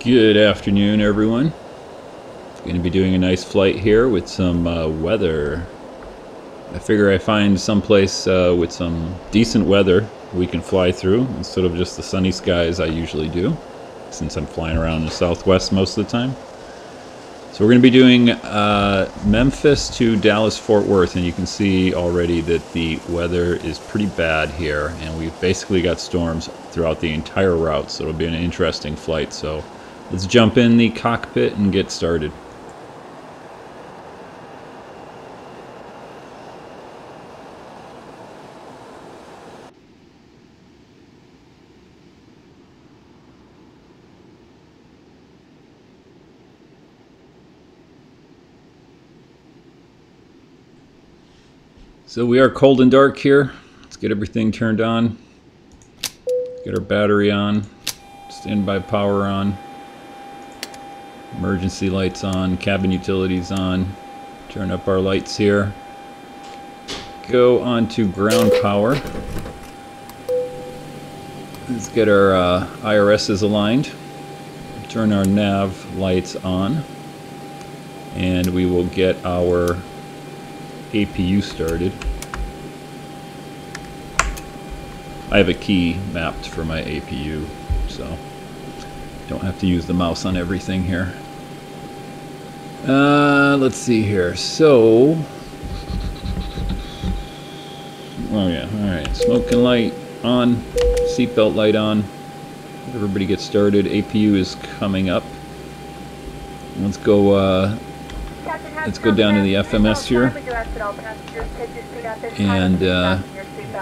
Good afternoon, everyone. Going to be doing a nice flight here with some weather. I figure I find someplace with some decent weather we can fly through instead of just the sunny skies I usually do, since I'm flying around in the southwest most of the time. So we're going to be doing Memphis to Dallas-Fort Worth, and you can see already that the weather is pretty bad here, and we've basically got storms throughout the entire route, so it'll be an interesting flight. So let's jump in the cockpit and get started. So we are cold and dark here. Let's get everything turned on. Get our battery on. Standby power on. Emergency lights on. Cabin utilities on. Turn up our lights here. Go on to ground power. Let's get our IRSs aligned. Turn our nav lights on. And we will get our APU started. I have a key mapped for my APU, so don't have to use the mouse on everything here. Let's see here. So, oh yeah, all right. Smoke and light on, seatbelt light on. Everybody get started. APU is coming up. Let's go. Let's go down to the FMS here and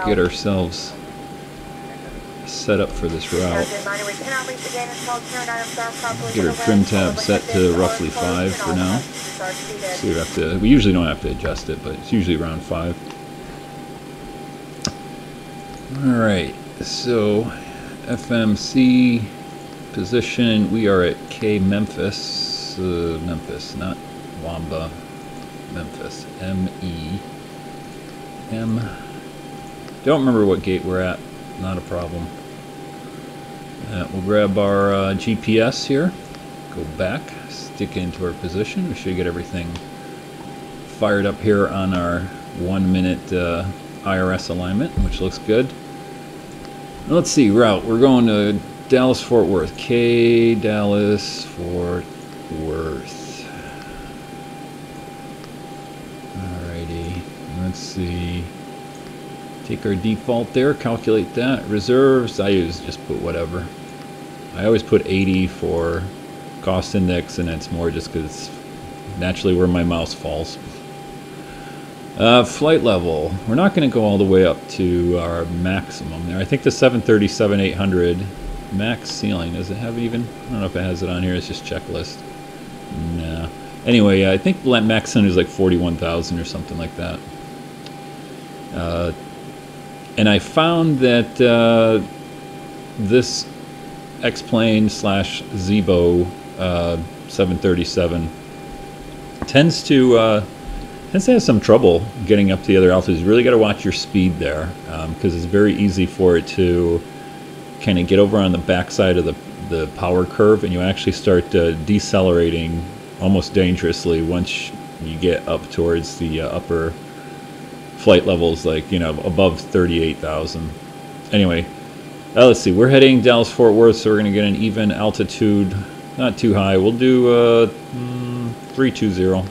get ourselves set up for this route. Get our trim tab set to roughly 5 for now. So we usually don't have to adjust it, but it's usually around 5. Alright, so FMC position, we are at Memphis, Memphis, not Wamba, Memphis, M-E-M. Don't remember what gate we're at, not a problem. We'll grab our GPS here, go back, stick into our position. We should get everything fired up here on our 1 minute IRS alignment, which looks good. Let's see, route. We're going to Dallas-Fort Worth, Dallas-Fort Worth. Let's see, take our default there, calculate that. Reserves, I just put whatever. I always put 80 for cost index, and that's more just because it's naturally where my mouse falls. Flight level, we're not going to go all the way up to our maximum there. I think the 737-800 max ceiling, does it have even? I don't know if it has it on here, it's just checklist. No. Anyway, I think max ceiling is like 41,000 or something like that. And I found that this X-Plane / Zibo 737 tends to have some trouble getting up to the other altitudes. You really got to watch your speed there, because it's very easy for it to kind of get over on the backside of the power curve, and you actually start decelerating almost dangerously once you get up towards the upper flight levels, like, you know, above 38,000. Anyway, let's see, we're heading Dallas-Fort Worth, so we're going to get an even altitude, not too high. We'll do 320.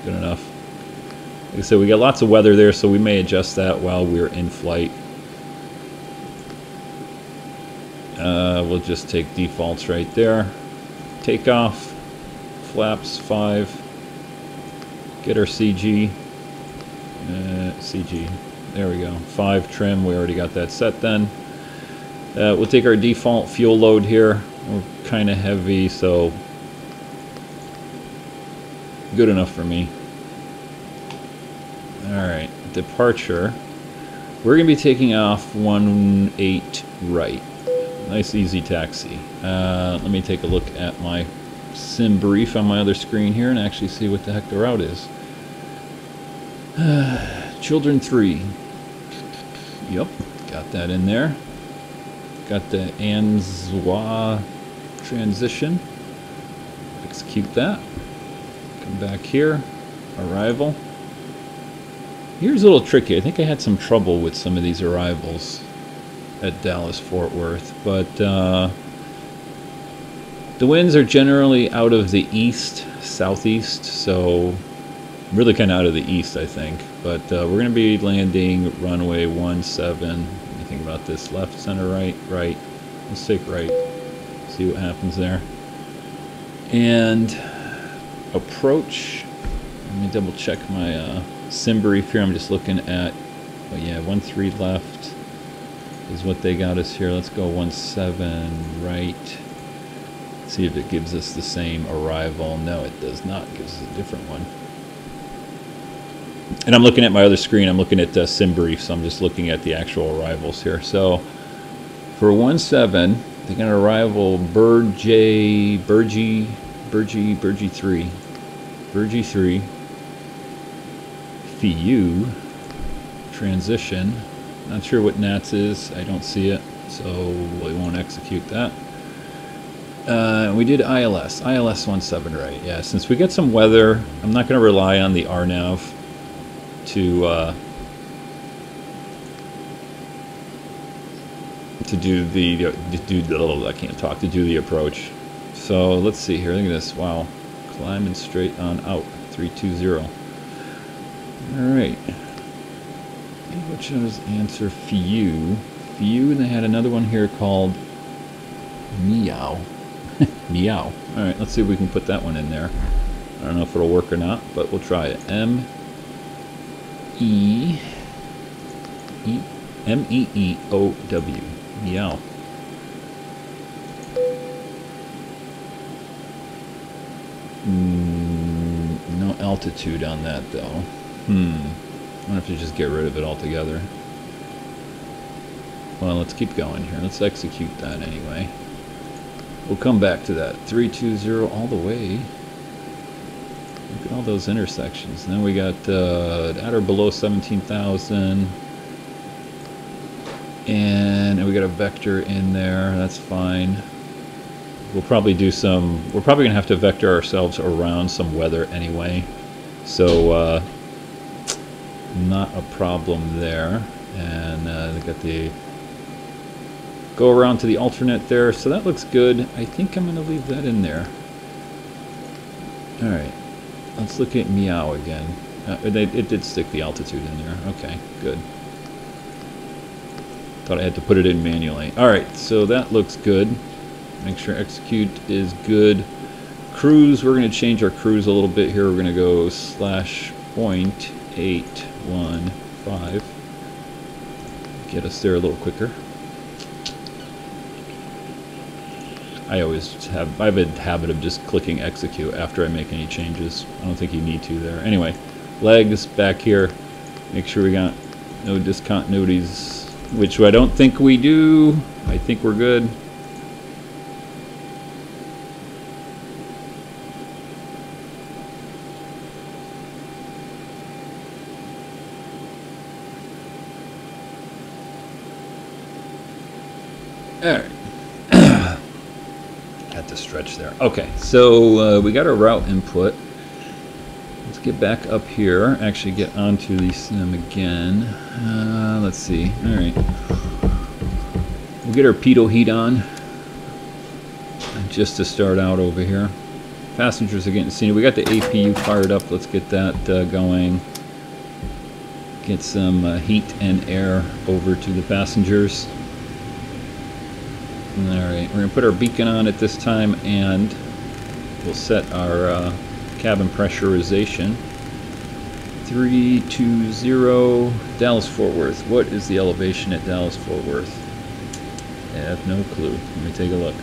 Good enough. Like I said, we got lots of weather there, so we may adjust that while we're in flight. We'll just take defaults right there. Takeoff, flaps 5. Get our CG. CG, there we go, 5 trim, we already got that set then. We'll take our default fuel load here. We're kind of heavy, so good enough for me. Alright, departure. We're going to be taking off 18 right. Nice easy taxi. Let me take a look at my sim brief on my other screen here and actually see what the heck the route is. Children 3. Yep, got that in there. Got the Anzwa transition. Execute that. Come back here. Arrival. Here's a little tricky. I think I had some trouble with some of these arrivals at Dallas-Fort Worth, but the winds are generally out of the east, southeast, so really kind of out of the east, I think. But we're going to be landing runway 17. Let me think about this. Left, center, right, right. Let's take right. See what happens there. And approach. Let me double check my sim brief here. I'm just looking at, oh yeah, 13 left is what they got us here. Let's go 17 right. See if it gives us the same arrival. No, it does not. It gives us a different one. And I'm looking at my other screen. I'm looking at sim brief, so I'm just looking at the actual arrivals here. So for 17, they're going to arrival Burgie 3. FIU transition. Not sure what NATS is. I don't see it, so we won't execute that. We did ILS 17, right? Yeah, since we get some weather, I'm not going to rely on the RNAV to do the approach. So let's see here. Look at this. Wow, climbing straight on out. 320. All right. What should I answer? FIU, and they had another one here called Meow. Meow. All right, let's see if we can put that one in there. I don't know if it'll work or not, but we'll try it. M-E-E-O-W. Meow. No altitude on that, though. I wonder if you just get rid of it altogether. Well, let's keep going here. Let's execute that anyway. We'll come back to that. 320 all the way. Look at all those intersections. And then we got at or below 17,000. And we got a vector in there. That's fine. We'll probably do some... We're probably going to have to vector ourselves around some weather anyway. So, not a problem there. And they got the... Go around to the alternate there. So that looks good. I think I'm going to leave that in there. Alright. Let's look at Meow again. It did stick the altitude in there. Okay, good. Thought I had to put it in manually. Alright, so that looks good. Make sure execute is good. Cruise, we're going to change our cruise a little bit here. We're going to go /.815. Get us there a little quicker. I have a habit of just clicking execute after I make any changes. I don't think you need to there. Anyway, legs back here. Make sure we got no discontinuities, which I don't think we do. I think we're good. Alright. Had to stretch there. Okay, so we got our route input. Let's get back up here. Actually get onto the sim again. Let's see. Alright. We'll get our pitot heat on. Just to start out over here. Passengers are getting seen. We got the APU fired up. Let's get that going. Get some heat and air over to the passengers. Alright, we're going to put our beacon on at this time, and we'll set our cabin pressurization. 320 Dallas-Fort Worth. What is the elevation at Dallas-Fort Worth? I have no clue. Let me take a look.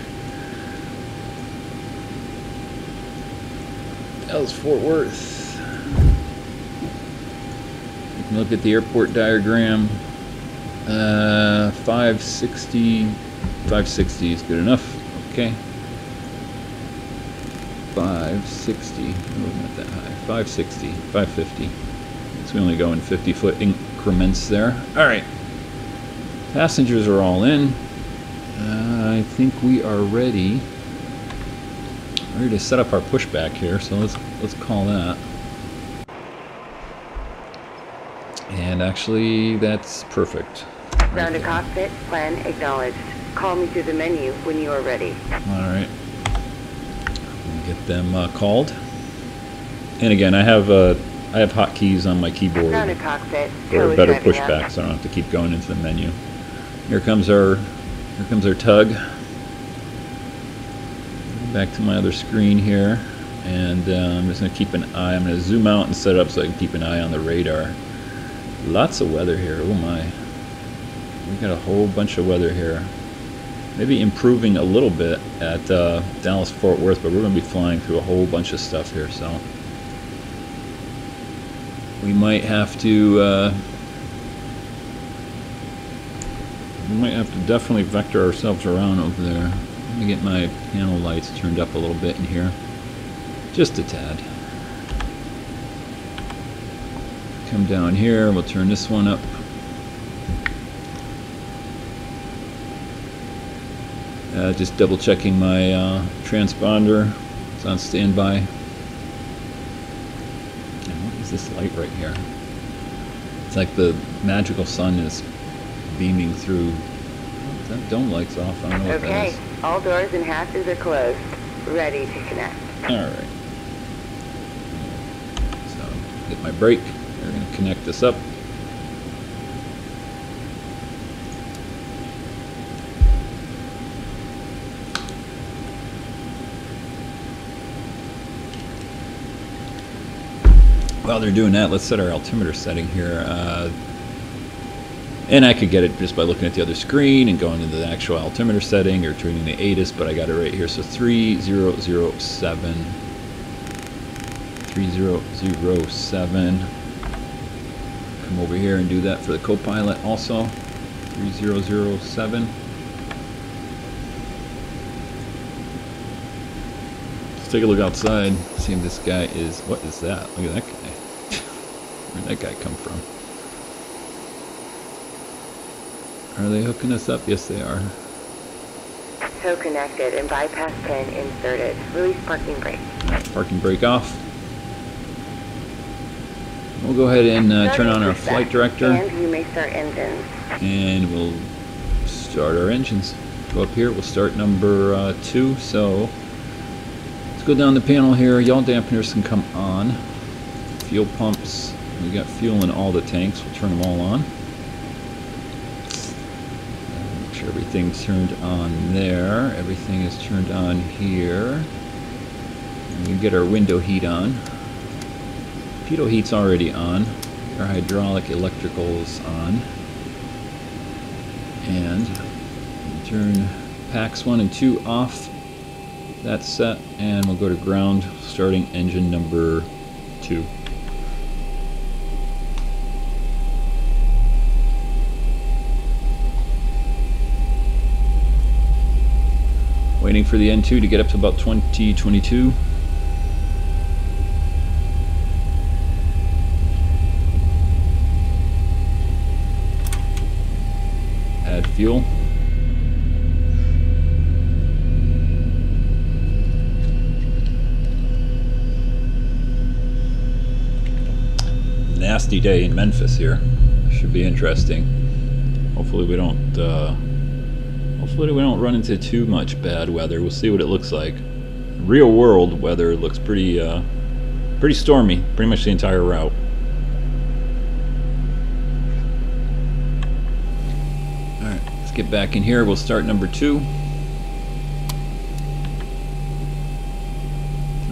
Dallas-Fort Worth. You can look at the airport diagram. 560... 560 is good enough. Okay. 560. Oh, not that high. 560. 550. So we only go in 50-foot increments there. Alright. Passengers are all in. I think we are ready ready to set up our pushback here, so let's call that. And actually, that's perfect. Ground to cockpit, plan acknowledged. Call me through the menu when you are ready. Alright. Get them called. And again, I have hotkeys on my keyboard Ground to cockpit, for a better pushback, so I don't have to keep going into the menu. Here comes our tug. Back to my other screen here, and I'm just going to keep an eye. I'm going to zoom out and set it up so I can keep an eye on the radar. Lots of weather here. Oh my. We got a whole bunch of weather here. Maybe improving a little bit at Dallas Fort Worth, but we're going to be flying through a whole bunch of stuff here, so we might have to definitely vector ourselves around over there. Let me get my panel lights turned up a little bit in here, just a tad. Come down here, we'll turn this one up. Just double checking my transponder. It's on standby. And what is this light right here? It's like the magical sun is beaming through. That dome light's off. I don't know what that is. Okay, all doors and hatches are closed. Ready to connect. Alright. So, hit my brake. We're going to connect this up. While they're doing that, let's set our altimeter setting here. And I could get it just by looking at the other screen and going into the actual altimeter setting or tuning the ATIS, but I got it right here. So 3007. 3007. Come over here and do that for the co-pilot also. 3007. Let's take a look outside, see if this guy is... What is that? Look at that guy. Where'd that guy come from? Are they hooking us up? Yes, they are. So connected and bypass pin inserted. Release parking brake. Right, parking brake off. We'll go ahead and turn on our flight director. And you may start engines. And we'll start our engines. Go up here. We'll start number 2. So let's go down the panel here. Yaw dampeners can come on. Fuel pumps. We got fuel in all the tanks. We'll turn them all on. Make sure everything's turned on there. Everything is turned on here. And we get our window heat on. Pitot heat's already on. Our hydraulic electrical's on. And turn packs 1 and 2 off. That's set. And we'll go to ground, starting engine number 2. Waiting for the N2 to get up to about 2022. Add fuel. Nasty day in Memphis here. Should be interesting. Hopefully we don't run into too much bad weather. We'll see what it looks like. Real world weather looks pretty stormy, pretty much the entire route. Alright, let's get back in here. We'll start number 2.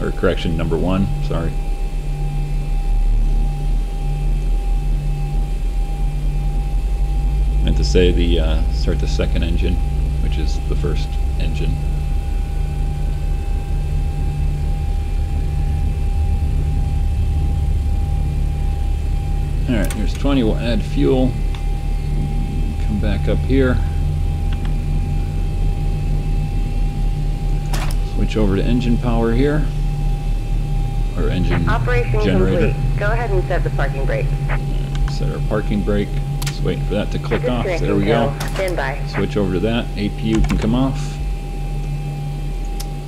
Or correction, number 1, sorry. Meant to say start the second engine, which is the first engine. Alright, here's 20, we'll add fuel. Come back up here. Switch over to engine power here. Or engine Operation generator. Complete. Go ahead and set the parking brake. Set our parking brake. Just waiting for that to click off. There we go. Stand by. Switch over to that. APU can come off.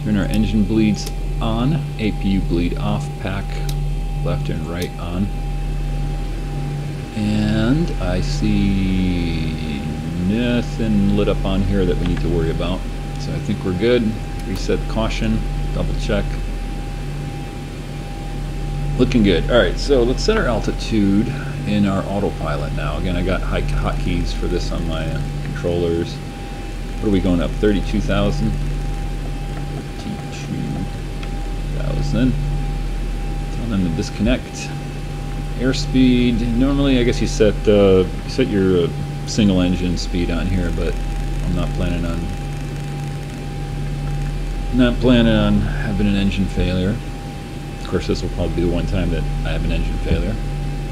Turn our engine bleeds on. APU bleed off, pack left and right on. And I see nothing lit up on here that we need to worry about. So I think we're good. Reset caution, double check. Looking good. Alright, so let's set our altitude in our autopilot now. Again, I got hotkeys for this on my controllers. What are we going up? 32,000? 32,000. Tell them to disconnect. Airspeed. Normally, I guess you set your single engine speed on here, but I'm not planning on having an engine failure. Of course, this will probably be the one time that I have an engine failure.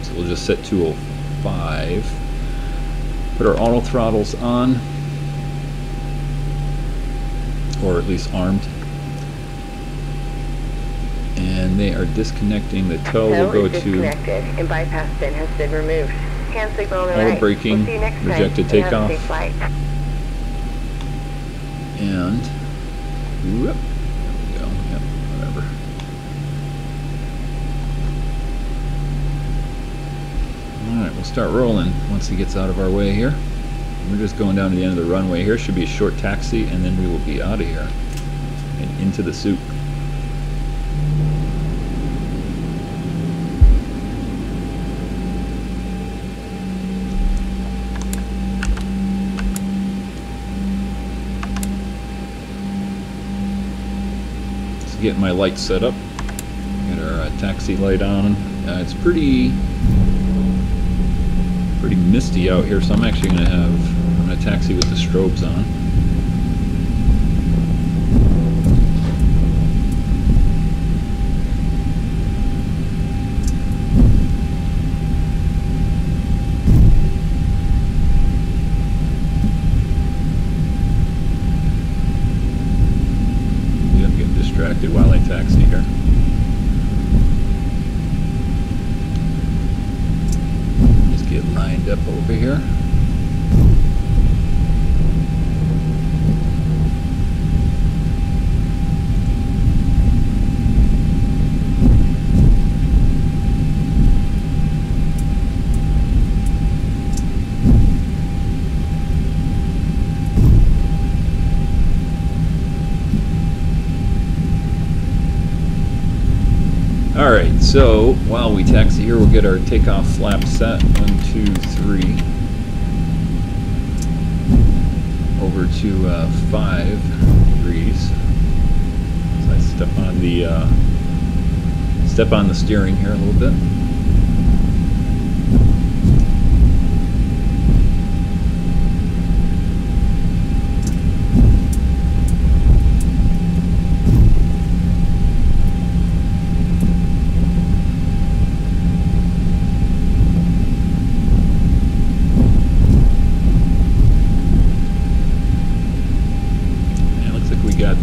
So we'll just set 205. Put our auto throttles on, or at least armed. And they are disconnecting. The tow will go to disconnected and bypass pin has been removed. Hand signal on the auto right. braking, We'll see you next rejected time. takeoff. Have a safe flight. And whoop, there we go. Yep, whatever. Alright, we'll start rolling once he gets out of our way here. We're just going down to the end of the runway here. Should be a short taxi, and then we will be out of here and into the soup. Just getting my lights set up. Got our taxi light on. It's pretty misty out here, so I'm actually going to taxi with the strobes on. Yeah, I'm getting distracted while I taxi here. Get lined up over here. Alright, so while we taxi here, we'll get our takeoff flap set. 1, 2, 3. Over to 5 degrees. So I step on the steering here a little bit.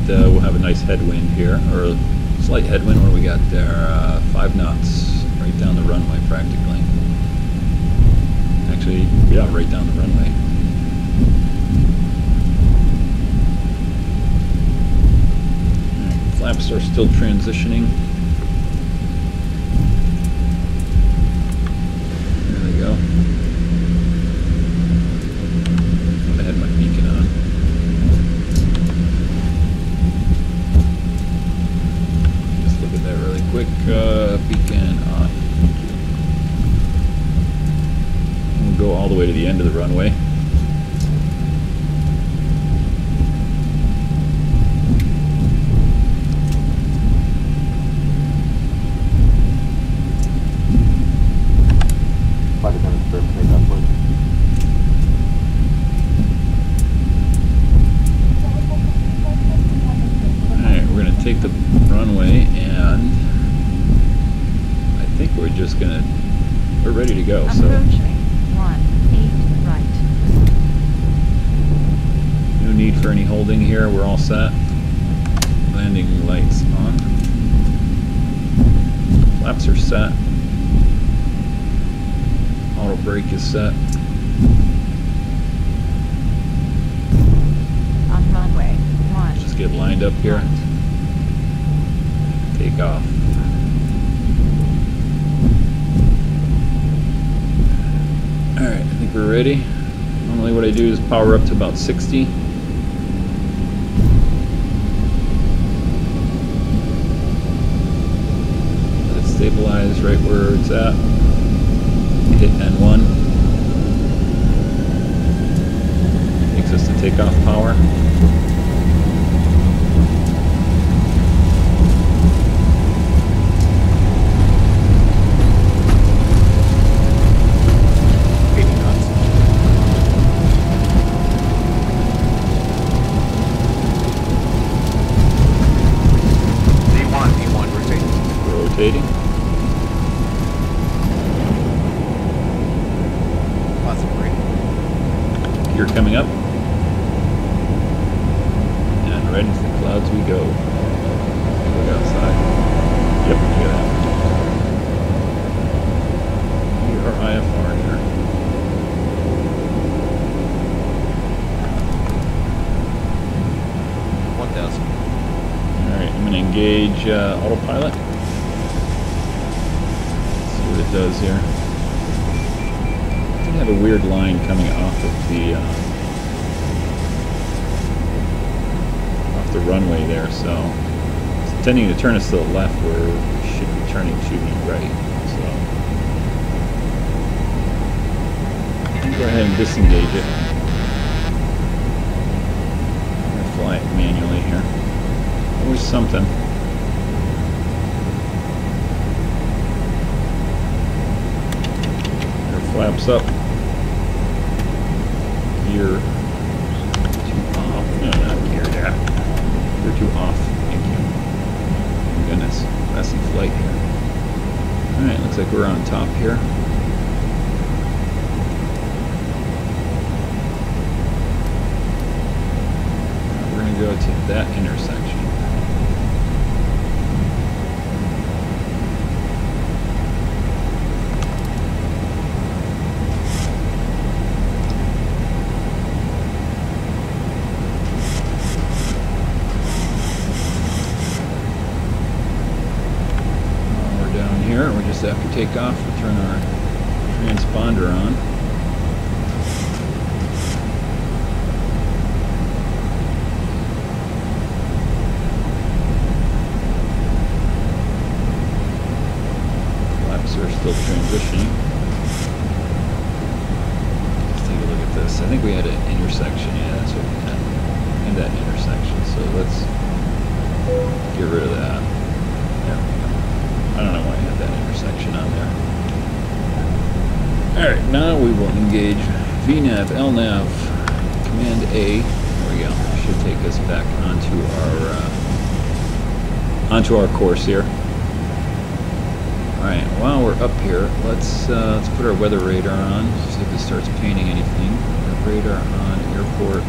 We'll have a nice headwind here, or a slight headwind. Where we got there 5 knots right down the runway practically. Actually, yeah, right down the runway. Right, flaps are still transitioning. There they go. I had my beacon on. That really quick, beacon on. We'll go all the way to the end of the runway. Alright, we're going to take the runway, and I think we're just gonna, we're ready to go. So approaching 18 right. No need for any holding here. We're all set. Landing lights on. Flaps are set. Auto brake is set. On runway 1. Just get lined up here. Right. take off. Alright, I think we're ready. Normally what I do is power up to about 60. Let it stabilize right where it's at. Hit N1. Takes us to takeoff power. Rotating. Lots of braking. Gear coming up. And right into the clouds we go. Look outside. Yep, look at that. We are IFR here. Alright, I'm going to engage autopilot. What it does here. It have a weird line coming off the runway there, so it's tending to turn us to the left where we should be turning to the right. So go ahead and disengage it. I'm going to fly it manually here. Always something. Flaps up. Gear too off. No, not gear there. Gear too off. Thank you. Oh, goodness. Messy flight here. Alright, looks like we're on top here. We're going to go to that intersection. After takeoff, we'll turn our transponder on. Flaps are still transitioning. Let's take a look at this. I think we had an intersection. Yeah, that's what we had. In that intersection. So let's get rid of that. There we go. I don't know why I had that intersection on there. Alright, now we will engage VNAV, LNAV, Command A. There we go. Should take us back onto our course here. Alright, while we're up here, let's put our weather radar on. See if it starts painting anything. Our radar on, airport.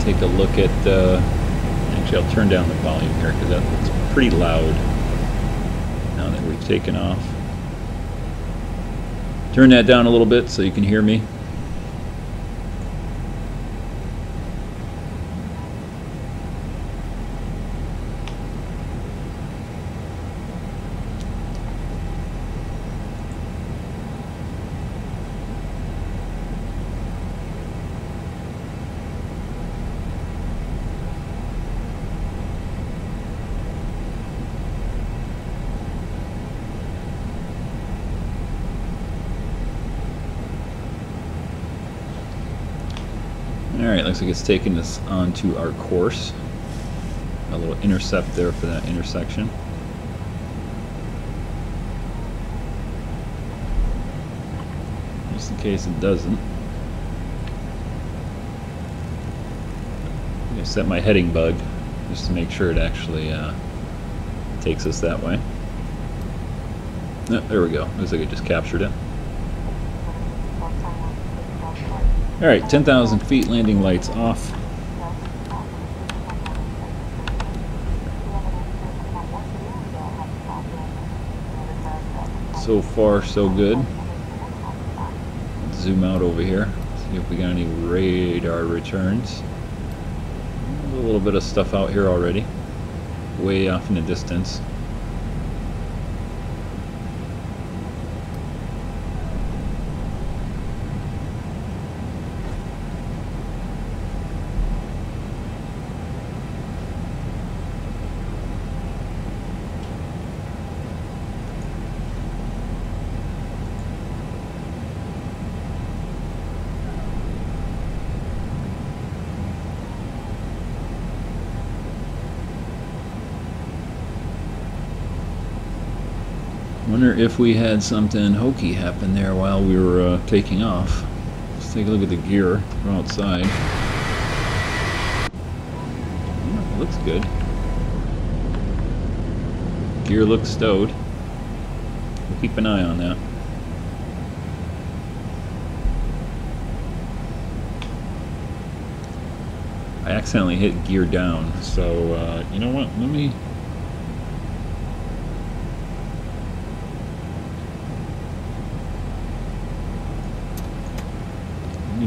Take a look at, actually I'll turn down the volume here because that's pretty loud now that we've taken off. Turn that down a little bit so you can hear me. Alright, looks like it's taking us onto our course. A little intercept there for that intersection. Just in case it doesn't. I'm going to set my heading bug just to make sure it actually takes us that way. Oh, there we go. Looks like it just captured it. Alright, 10,000 feet, landing lights off. So far, so good. zoom out over here, see if we got any radar returns. A little bit of stuff out here already, way off in the distance. Wonder if we had something hokey happen there while we were taking off. Let's take a look at the gear from outside. Oh, looks good. Gear looks stowed. We'll keep an eye on that. I accidentally hit gear down, so you know what? Let me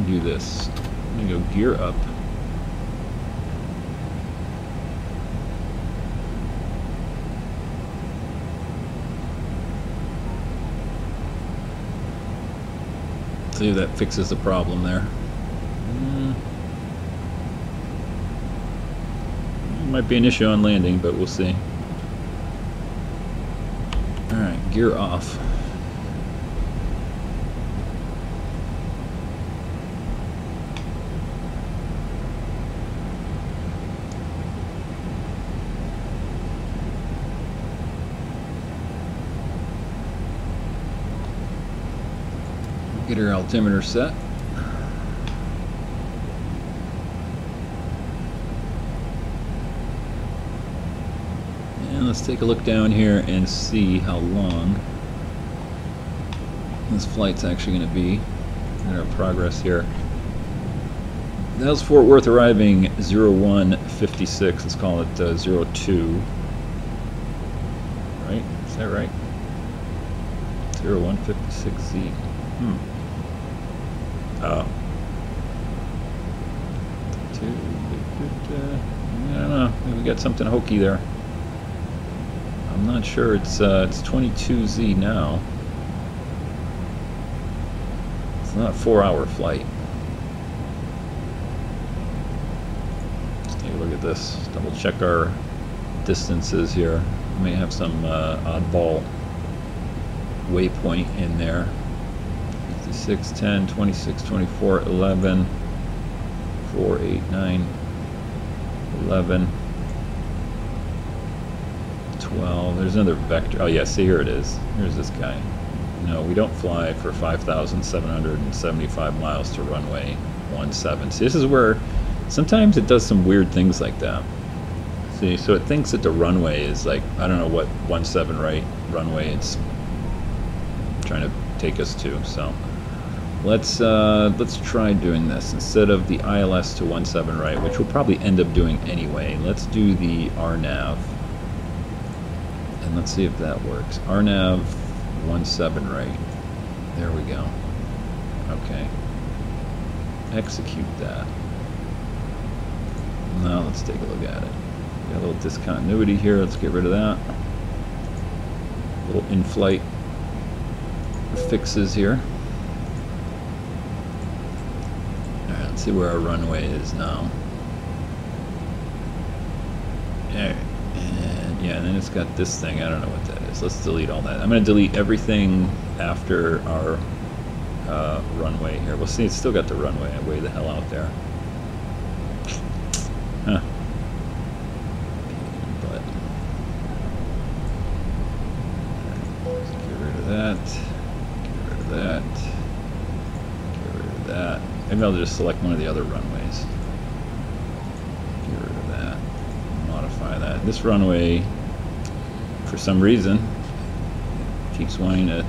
do this. I'm gonna go gear up. See if that fixes the problem there. Might be an issue on landing, but we'll see. Alright, gear off. Get our altimeter set. And let's take a look down here and see how long this flight's actually going to be in our progress here. That was Fort Worth arriving 0156. Let's call it 02. Right? Is that right? 0156Z. Oh. I don't know. Maybe we got something hokey there. I'm not sure. It's 22Z now. It's not a 4-hour flight. Let's take a look at this. Double check our distances here. We may have some oddball waypoint in there. 56, 10, 26, 24, 11, 4, 8, 9, 11, 12. There's another vector. Oh yeah, see, here it is. Here's this guy. No, we don't fly for 5,775 miles to runway 17. See, this is where sometimes it does some weird things like that. See, so it thinks that the runway is like, I don't know what 17 right runway it's trying to take us to. So let's try doing this instead of the ILS to 17 right, which we'll probably end up doing anyway. Let's do the RNAV, and let's see if that works. RNAV 17 right. There we go. Okay. Execute that. Now let's take a look at it. Got a little discontinuity here. Let's get rid of that. A little in-flight fixes here. Alright, let's see where our runway is now. Alright, and yeah, and then it's got this thing. I don't know what that is. Let's delete all that. I'm going to delete everything after our runway here. We'll see, it's still got the runway way the hell out there. Huh. But let's get rid of that. Get rid of that. Get rid of that. Maybe I'll just select one of the other runways. Get rid of that. Modify that. This runway, for some reason, keeps wanting to.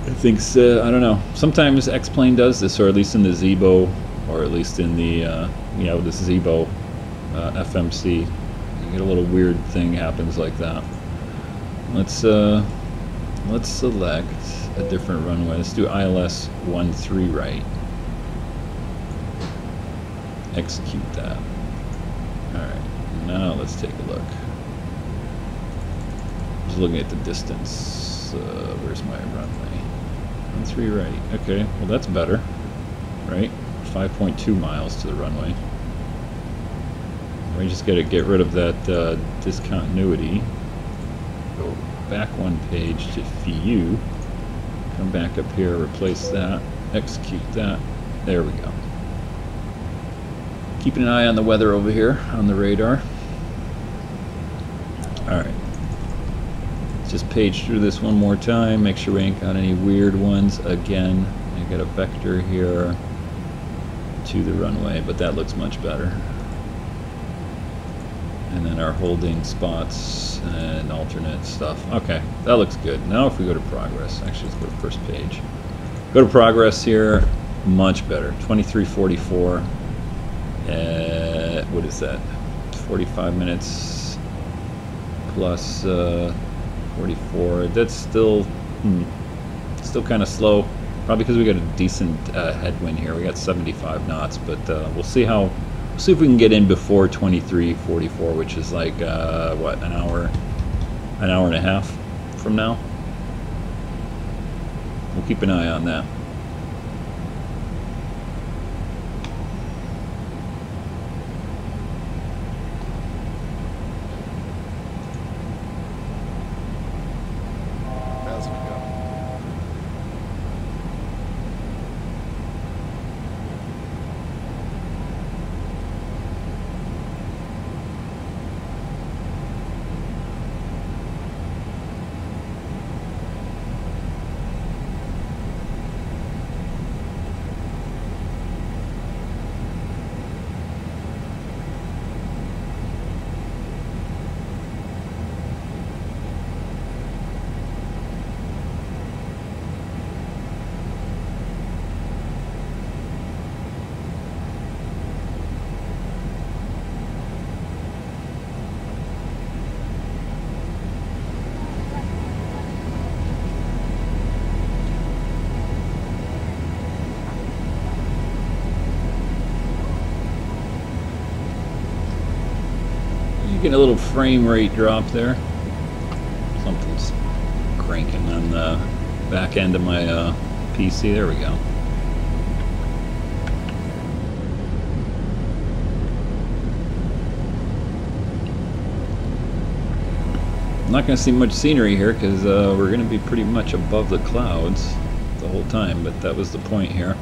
It thinks, I don't know. Sometimes X-Plane does this, or at least in the Zibo, or at least in the, this Zibo FMC. You get a little weird thing happens like that. Let's select a different runway. Let's do ILS 13 right. Execute that. Alright, now let's take a look. Just looking at the distance. Where's my runway? 13 right. Okay, well that's better, right? 5.2 miles to the runway. We just got to get rid of that discontinuity. Go back one page to FEU. Come back up here, replace that, execute that. There we go. Keeping an eye on the weather over here on the radar. Alright. Let's just page through this one more time. Make sure we ain't got any weird ones. Again, I got a vector here to the runway, but that looks much better. And then our holding spots and alternate stuff. Okay, that looks good. Now if we go to progress, actually let's go to first page. Go to progress here, much better. 23:44. What is that? 45 minutes plus 44. That's still kind of slow. Probably because we got a decent headwind here. We got 75 knots, but we'll see how. See if we can get in before 23:44, which is like what, an hour and a half from now. We'll keep an eye on that. As we go. Getting a little frame rate drop there. Something's cranking on the back end of my PC. There we go. I'm not going to see much scenery here because we're going to be pretty much above the clouds the whole time, but that was the point here.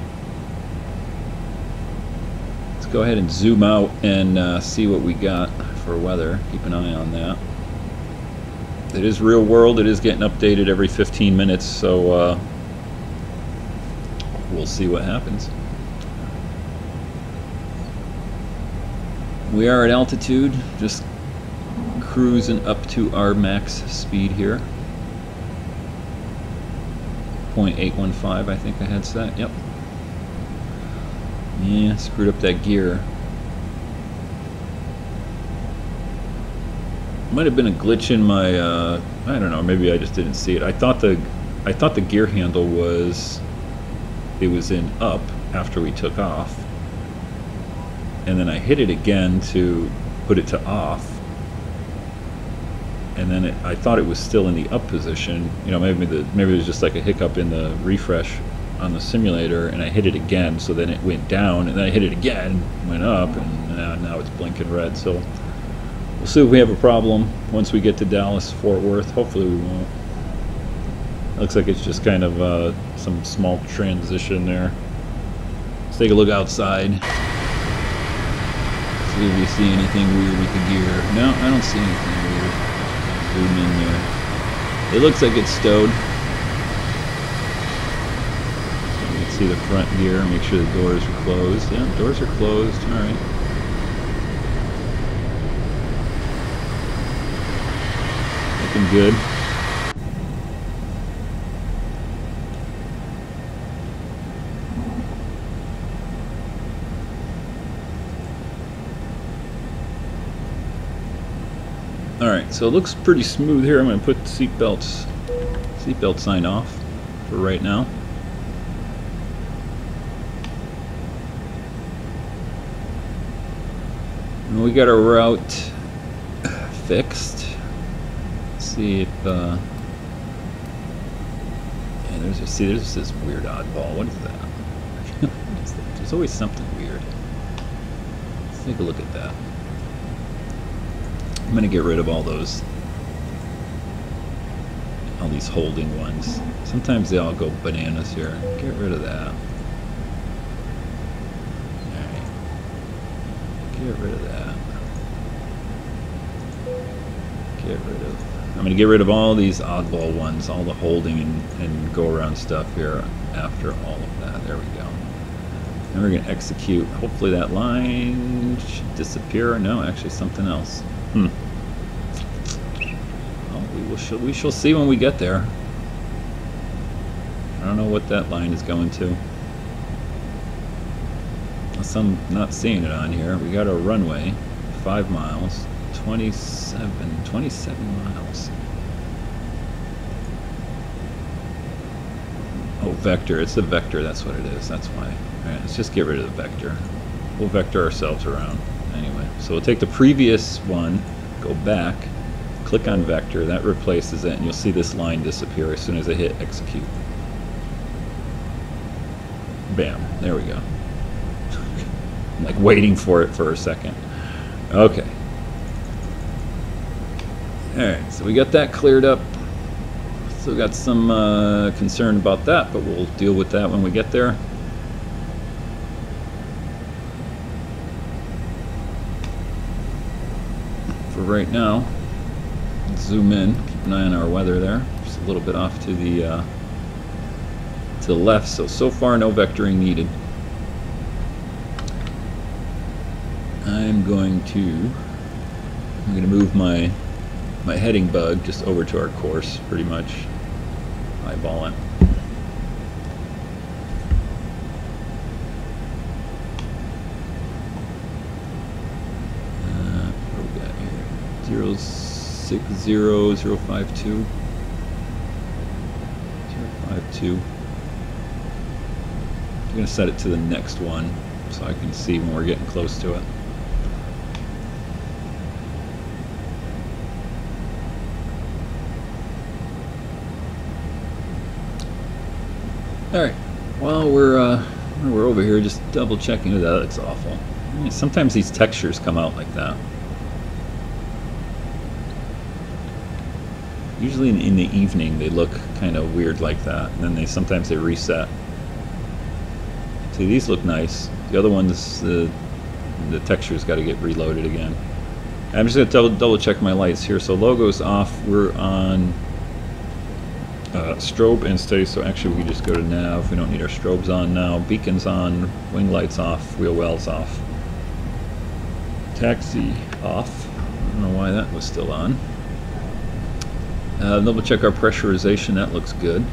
Let's go ahead and zoom out and see what we got for weather. Keep an eye on that. It is real world. It is getting updated every 15 minutes, so we'll see what happens. We are at altitude, just cruising up to our max speed here. 0.815, I think I had set. Yep. Yeah, screwed up that gear. Might have been a glitch in my I don't know, maybe I just didn't see it. I thought the gear handle was in up after we took off, and then I hit it again to put it to off, and then I thought it was still in the up position. You know, maybe it was just like a hiccup in the refresh on the simulator, and I hit it again, so then it went down, and then I hit it again, went up, and now it's blinking red. So we'll see if we have a problem once we get to Dallas, Fort Worth. Hopefully we won't. Looks like it's just kind of some small transition there. Let's take a look outside. See if we see anything weird with the gear. No, I don't see anything weird. Zoom in there. It looks like it's stowed. You can see the front gear. Make sure the doors are closed. Yeah, doors are closed. All right. Looking good. Alright, so it looks pretty smooth here. I'm going to put the seatbelt sign off. for right now. And we got our route fixed. Let's see if yeah, there's this weird oddball. What is that? What is that? There's always something weird. Let's take a look at that. I'm gonna get rid of all these holding ones. Sometimes they all go bananas here. Get rid of that. Alright. Get rid of that. Get rid of... I'm going to get rid of all these oddball ones, all the holding and go around stuff here after all of that. There we go. And we're going to execute. Hopefully that line should disappear. No, actually something else. Well, we shall see when we get there. I don't know what that line is going to. Unless I'm not seeing it on here. We got our runway, 5 miles, 27 miles. Oh, vector. It's the vector. That's what it is. That's why. All right, let's just get rid of the vector. We'll vector ourselves around anyway. So we'll take the previous one, go back, click on vector. That replaces it, and you'll see this line disappear as soon as I hit execute. Bam. There we go. I'm like waiting for it for a second. Okay. Alright, so we got that cleared up. Still got some concern about that, but we'll deal with that when we get there. For right now, let's zoom in, keep an eye on our weather there. Just a little bit off to the left, so far no vectoring needed. I'm going to move my heading bug just over to our course, pretty much. Eyeball it. What do we got here? 060052. 052. I'm going to set it to the next one so I can see when we're getting close to it. Alright, while we're over here just double checking. That looks awful. I mean, sometimes these textures come out like that. Usually in the evening they look kind of weird like that, and then sometimes they reset. See, these look nice. The other ones, the texture's got to get reloaded again. I'm just going to double check my lights here. So logo's off. We're on strobe and steady, so actually we can just go to nav. We don't need our strobes on now. Beacon's on, wing lights off, wheel wells off. Taxi off. I don't know why that was still on. Double check our pressurization. That looks good.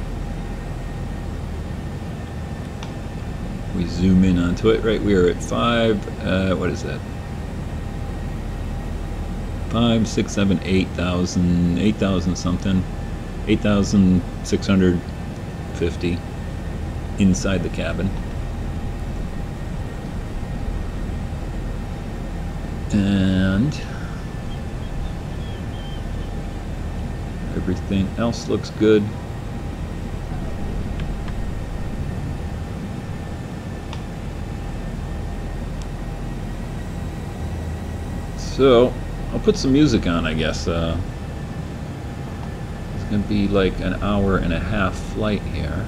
We zoom in onto it. Right, we are at 5. What is that? 5, 6, 7, 8,000 something. 8,650 inside the cabin. And everything else looks good. So I'll put some music on, I guess. Gonna be like an hour and a half flight here,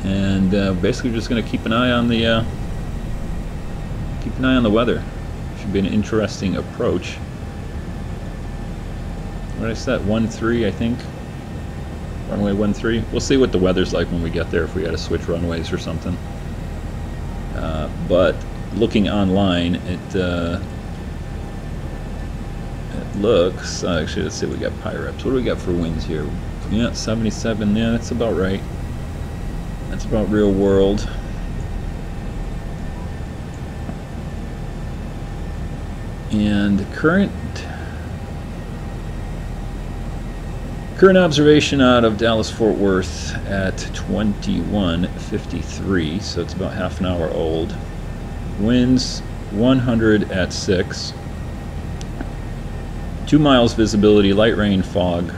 and basically just gonna keep an eye on the weather. Should be an interesting approach. What did I set? 1-3, I think. Runway 1-3. We'll see what the weather's like when we get there, if we got to switch runways or something. But looking online, it looks, actually, let's see, we got PIREPs. What do we got for winds here? Yeah, 77. Yeah, that's about right. That's about real world. And current Current observation out of Dallas-Fort Worth at 21:53, so it's about half an hour old. Winds 100 at 6. 2 miles visibility, light rain, fog,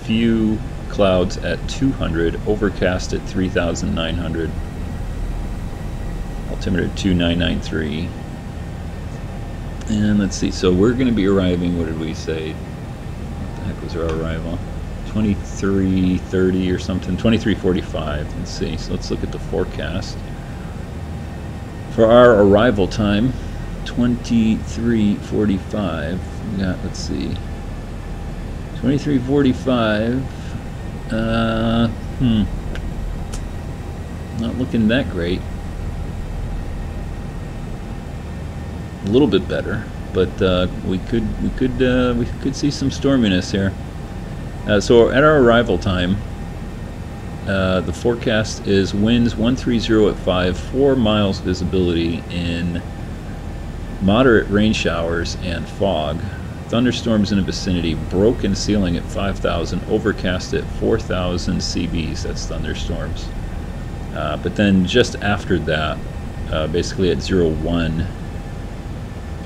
few clouds at 200, overcast at 3,900. Altimeter 2993. And let's see, so we're going to be arriving, what did we say? What the heck was our arrival? 23:30 or something, 23:45. Let's see, so let's look at the forecast. For our arrival time, 23:45. We got, let's see, 23:45. Not looking that great. A little bit better, but we could see some storminess here. So at our arrival time, the forecast is winds 130 at 5, 4 miles visibility in moderate rain showers and fog. Thunderstorms in the vicinity, broken ceiling at 5,000, overcast at 4,000 CBs, that's thunderstorms. But then just after that, basically at 01,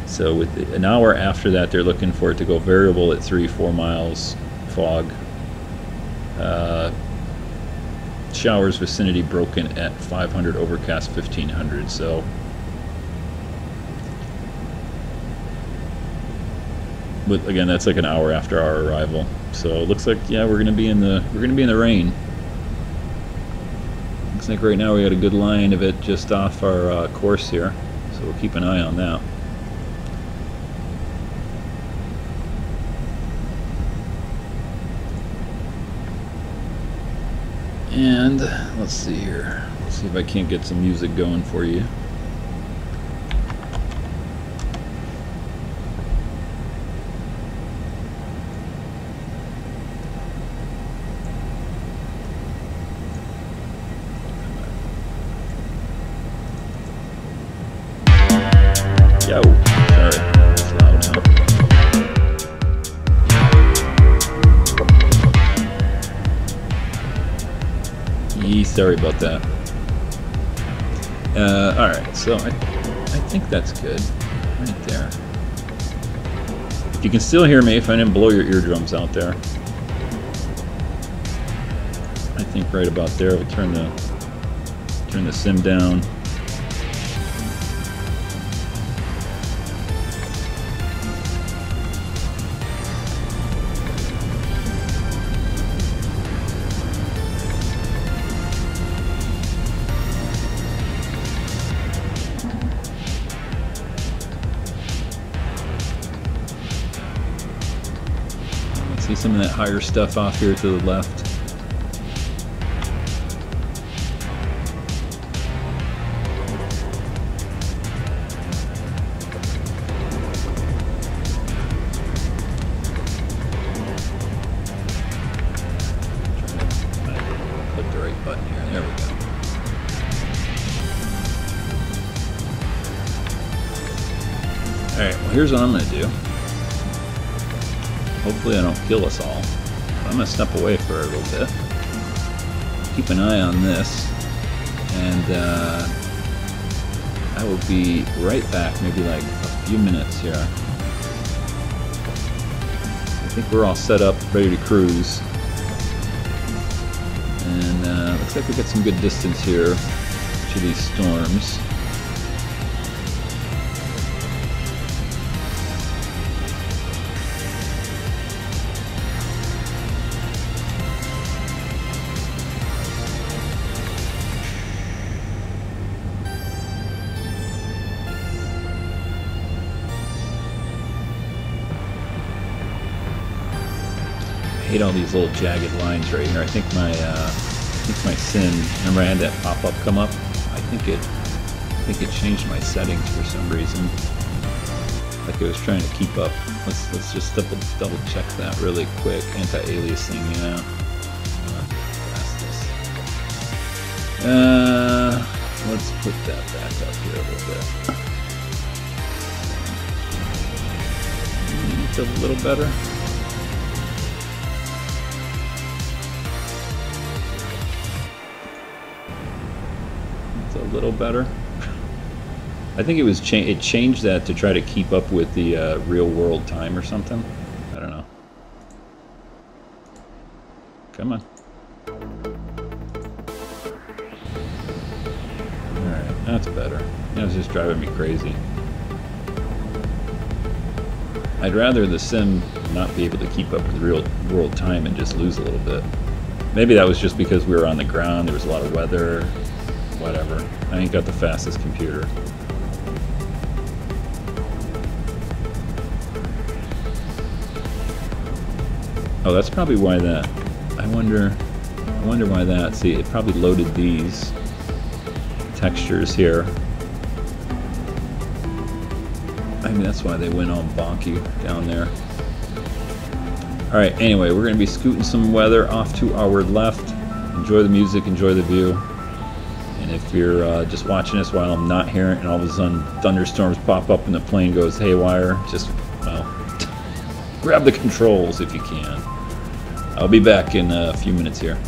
so with an hour after that, they're looking for it to go variable at 3-4 miles, fog. Showers vicinity broken at 500, overcast 1,500. So with, again, that's like an hour after our arrival. So it looks like, yeah, we're gonna be in the rain. Looks like right now we got a good line of it just off our course here, so we'll keep an eye on that. And let's see here. Let's see if I can't get some music going for you. Yo, sorry, it's loud now. Sorry about that. Alright, so I think that's good. Right there. If you can still hear me, if I didn't blow your eardrums out there. I think right about there. We'll turn the sim down. See some of that higher stuff off here to the left. Click the right button here. There we go. Alright, well here's what I'm going to do. Hopefully I don't kill us all. I'm going to step away for a little bit. Keep an eye on this. And I will be right back, maybe like a few minutes here. I think we're all set up, ready to cruise. And looks like we got some good distance here to these storms. I hate all these little jagged lines right here. I think my sim, remember I had that pop-up come up? I think it changed my settings for some reason. Like it was trying to keep up. Let's just double check that really quick. Anti-aliasing, yeah. Let's put that back up here a little bit. It's a little better. little better. I think it was it changed that to try to keep up with the real world time or something. I don't know. Come on. Alright, that's better. That was just driving me crazy. I'd rather the sim not be able to keep up with real world time and just lose a little bit. Maybe that was just because we were on the ground, there was a lot of weather, whatever. I ain't got the fastest computer. Oh, that's probably why that. I wonder why that. See, it probably loaded these textures here. I mean, that's why they went all bonky down there. Alright, anyway, we're going to be scooting some weather off to our left. Enjoy the music, enjoy the view. And if you're just watching this while I'm not here and all of a sudden thunderstorms pop up and the plane goes haywire, just, well, grab the controls if you can. I'll be back in a few minutes here.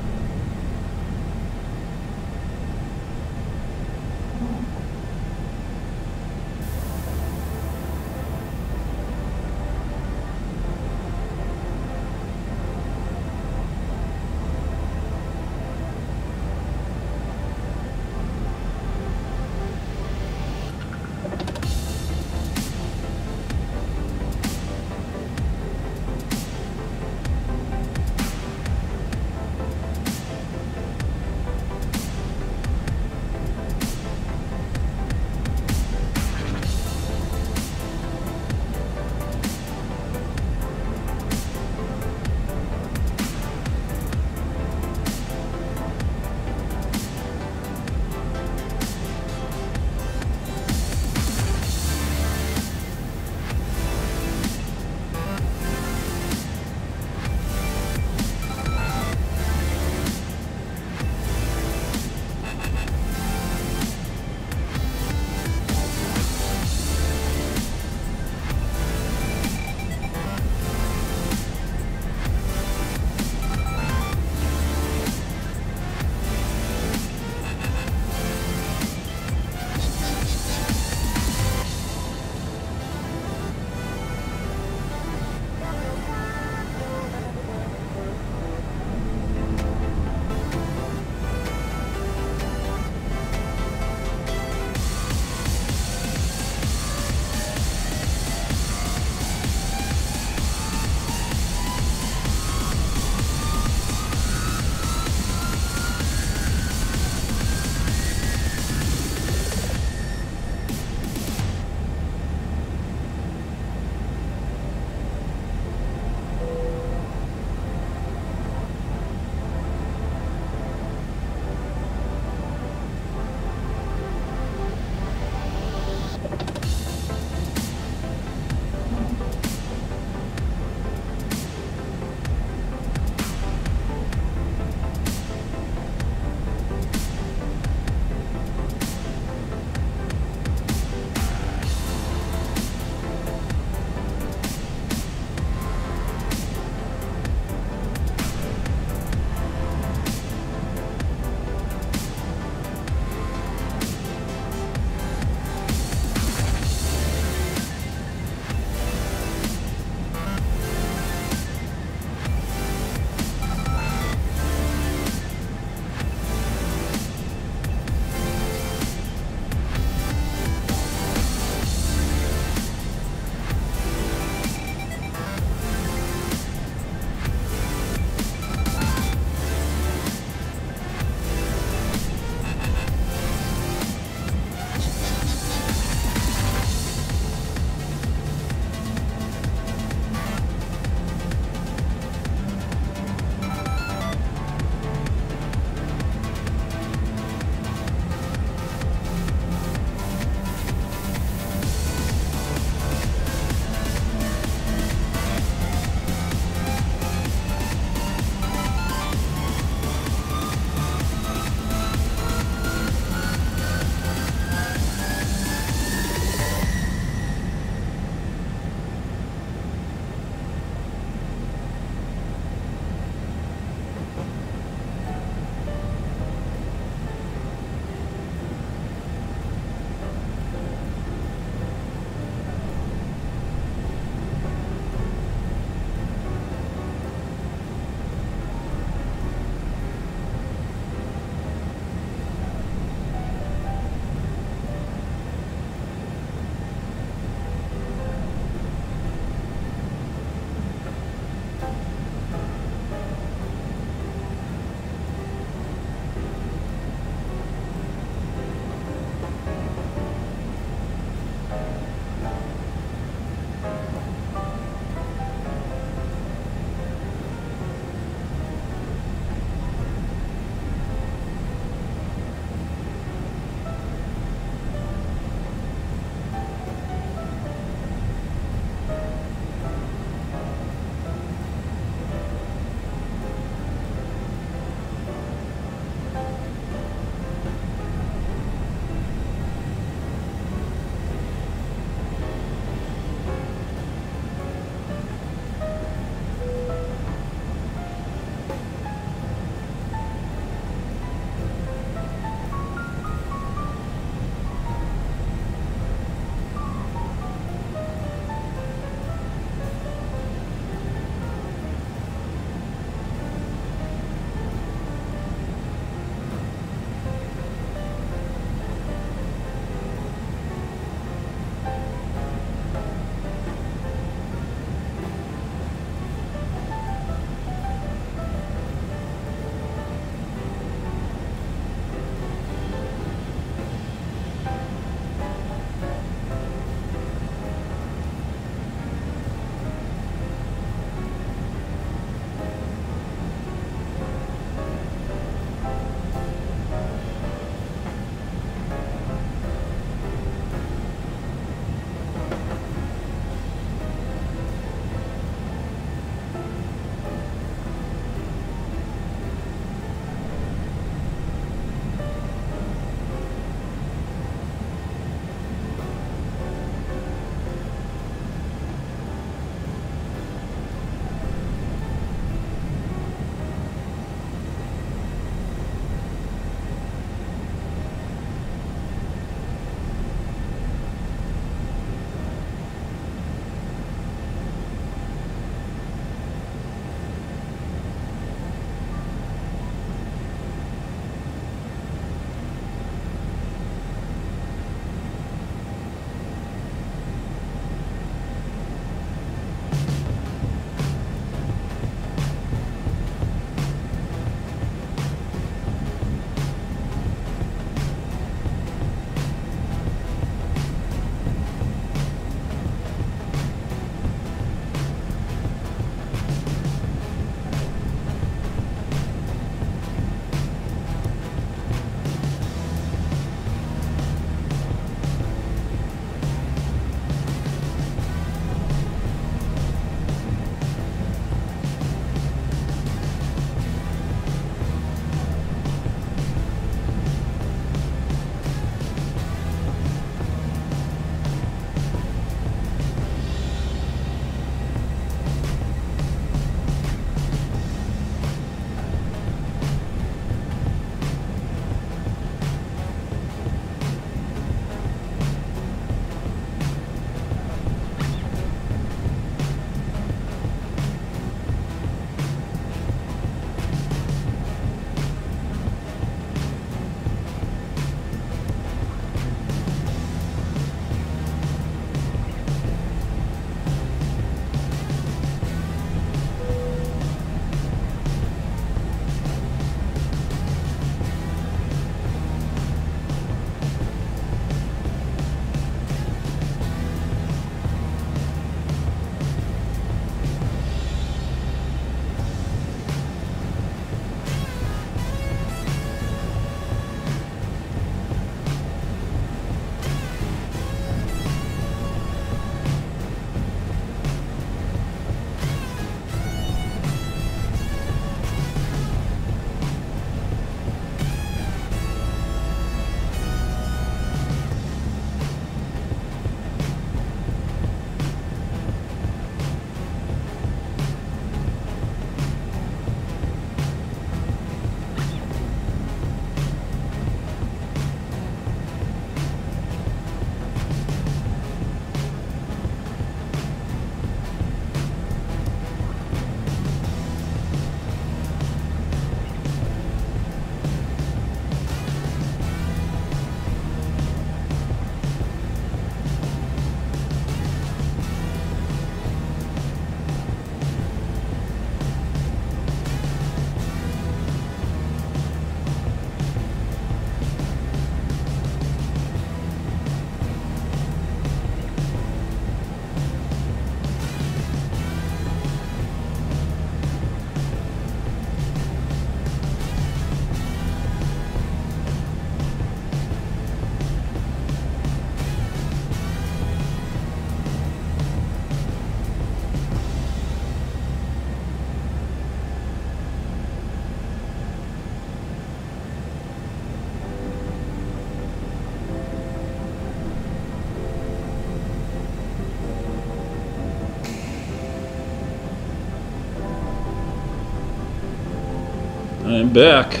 I'm back.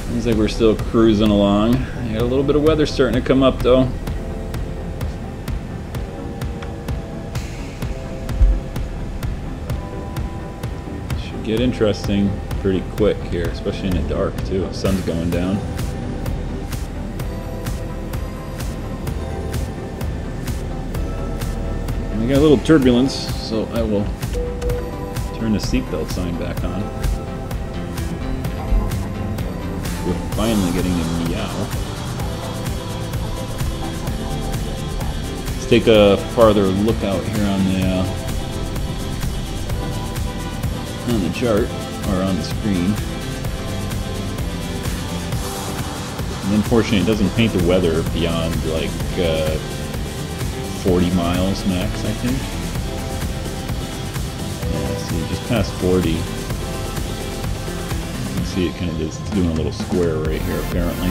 Seems like we're still cruising along. I got a little bit of weather starting to come up though. Should get interesting pretty quick here, especially in the dark too. The sun's going down. And we got a little turbulence, so I will turn the seatbelt sign back on. We're finally getting a meow. Let's take a farther look out here on the chart, or on the screen. And unfortunately, it doesn't paint the weather beyond like 40 miles max, I think. Yeah, see, just past 40. You can see it kind of is, it's doing a little square right here, apparently.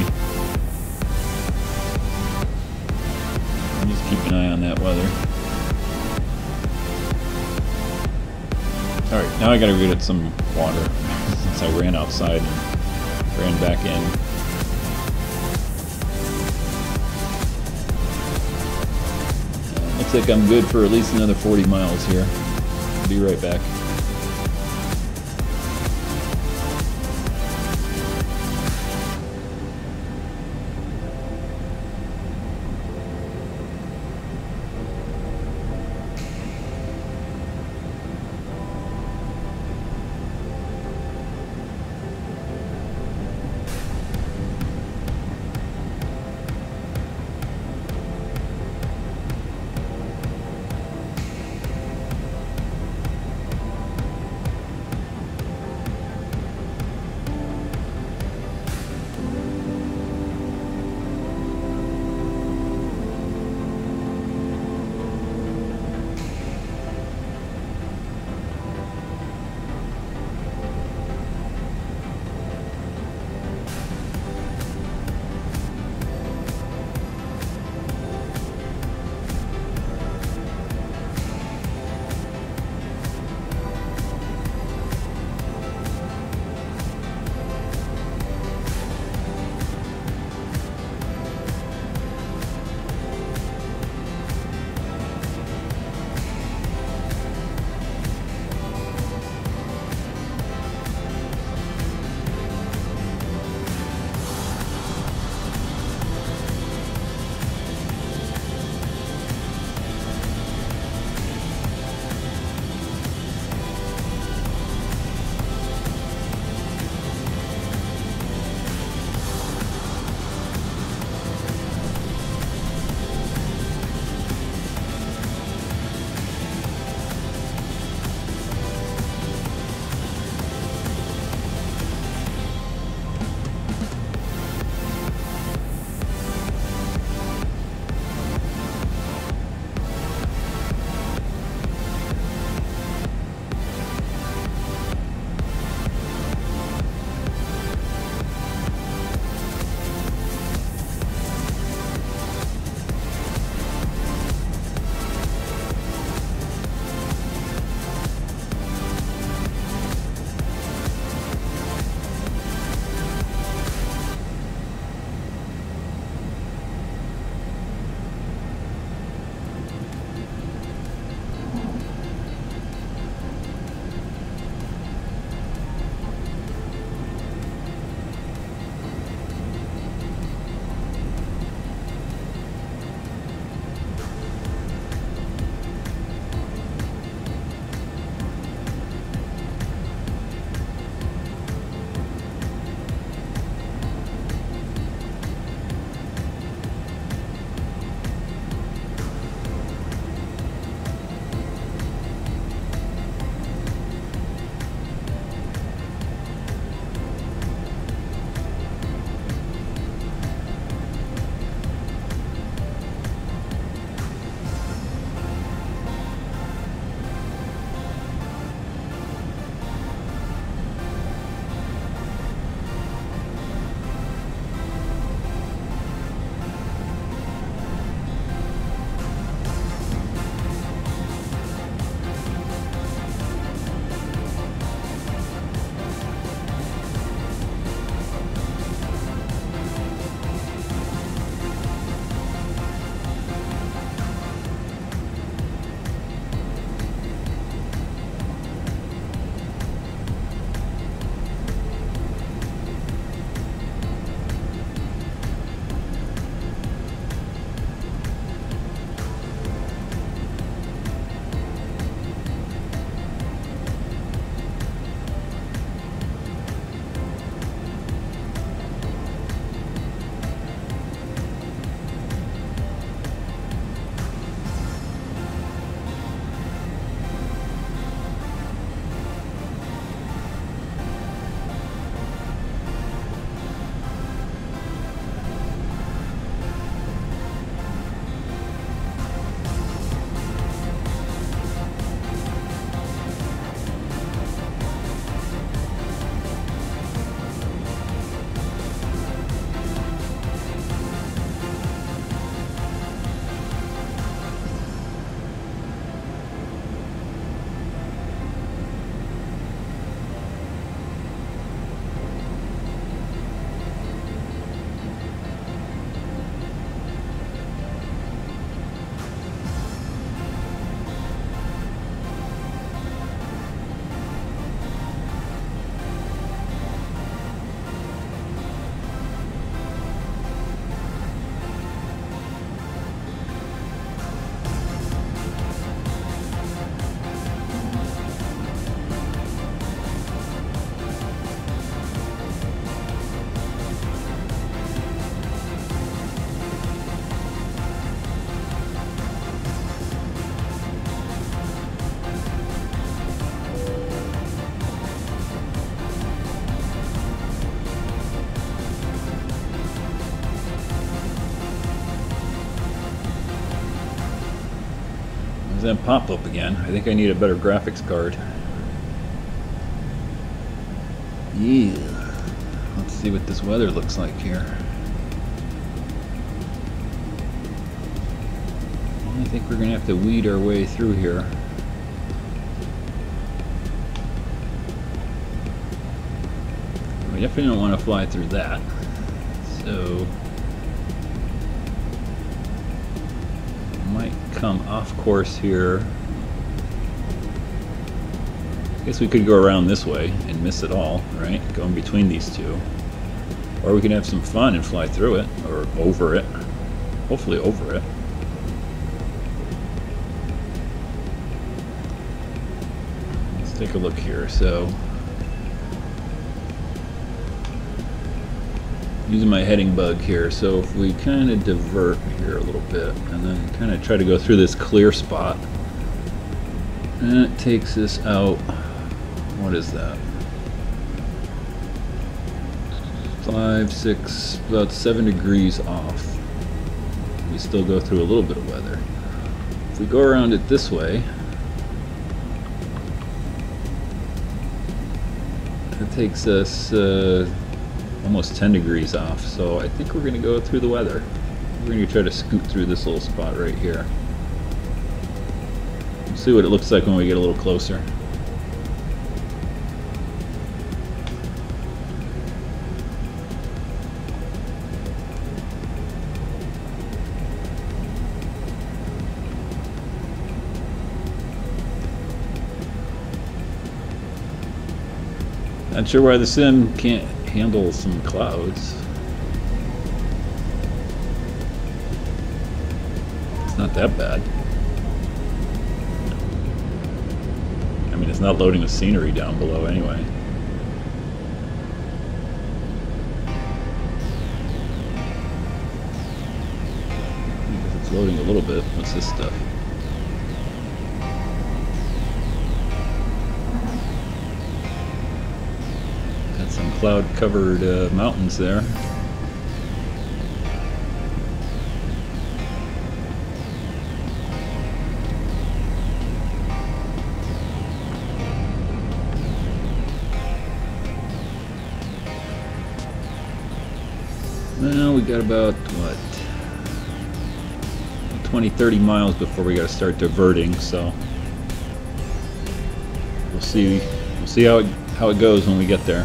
I'll just keep an eye on that weather. Alright, now I gotta go get some water since I ran outside and ran back in. Looks like I'm good for at least another 40 miles here. I'll be right back. There's that pop-up again. I think I need a better graphics card. Yeah. Let's see what this weather looks like here. I think we're going to have to weed our way through here. We definitely don't want to fly through that. So might come off course here. I guess we could go around this way and miss it all, right? Go in between these two. Or we can have some fun and fly through it, or over it. Hopefully over it. Let's take a look here. So, using my heading bug here, so if we kind of divert here a little bit and then kind of try to go through this clear spot, and it takes us out, what is that? 5, 6, about 7 degrees off. We still go through a little bit of weather. If we go around it this way, it takes us almost 10 degrees off, so I think we're going to go through the weather. We're going to try to scoot through this little spot right here. We'll see what it looks like when we get a little closer. Not sure why the sim can't handle some clouds. It's not that bad. I mean, it's not loading the scenery down below anyway. I guess it's loading a little bit. What's this stuff? Some cloud-covered mountains there. Well, we got about, what, 20-30 miles before we got to start diverting, so we'll see how it goes when we get there.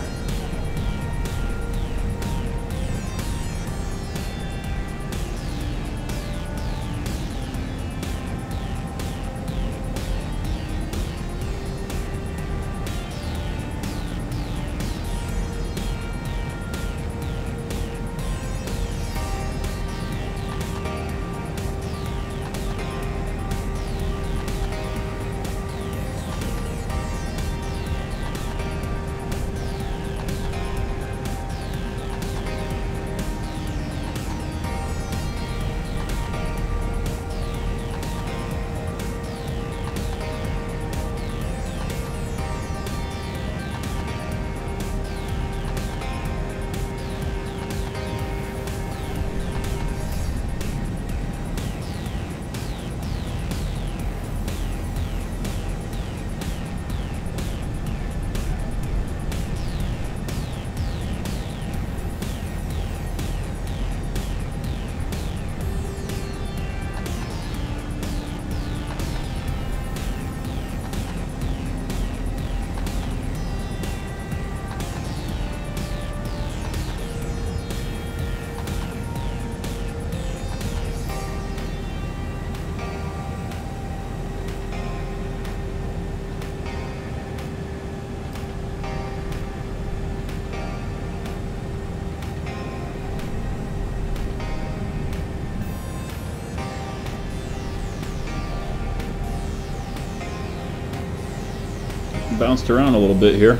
Bounced around a little bit here.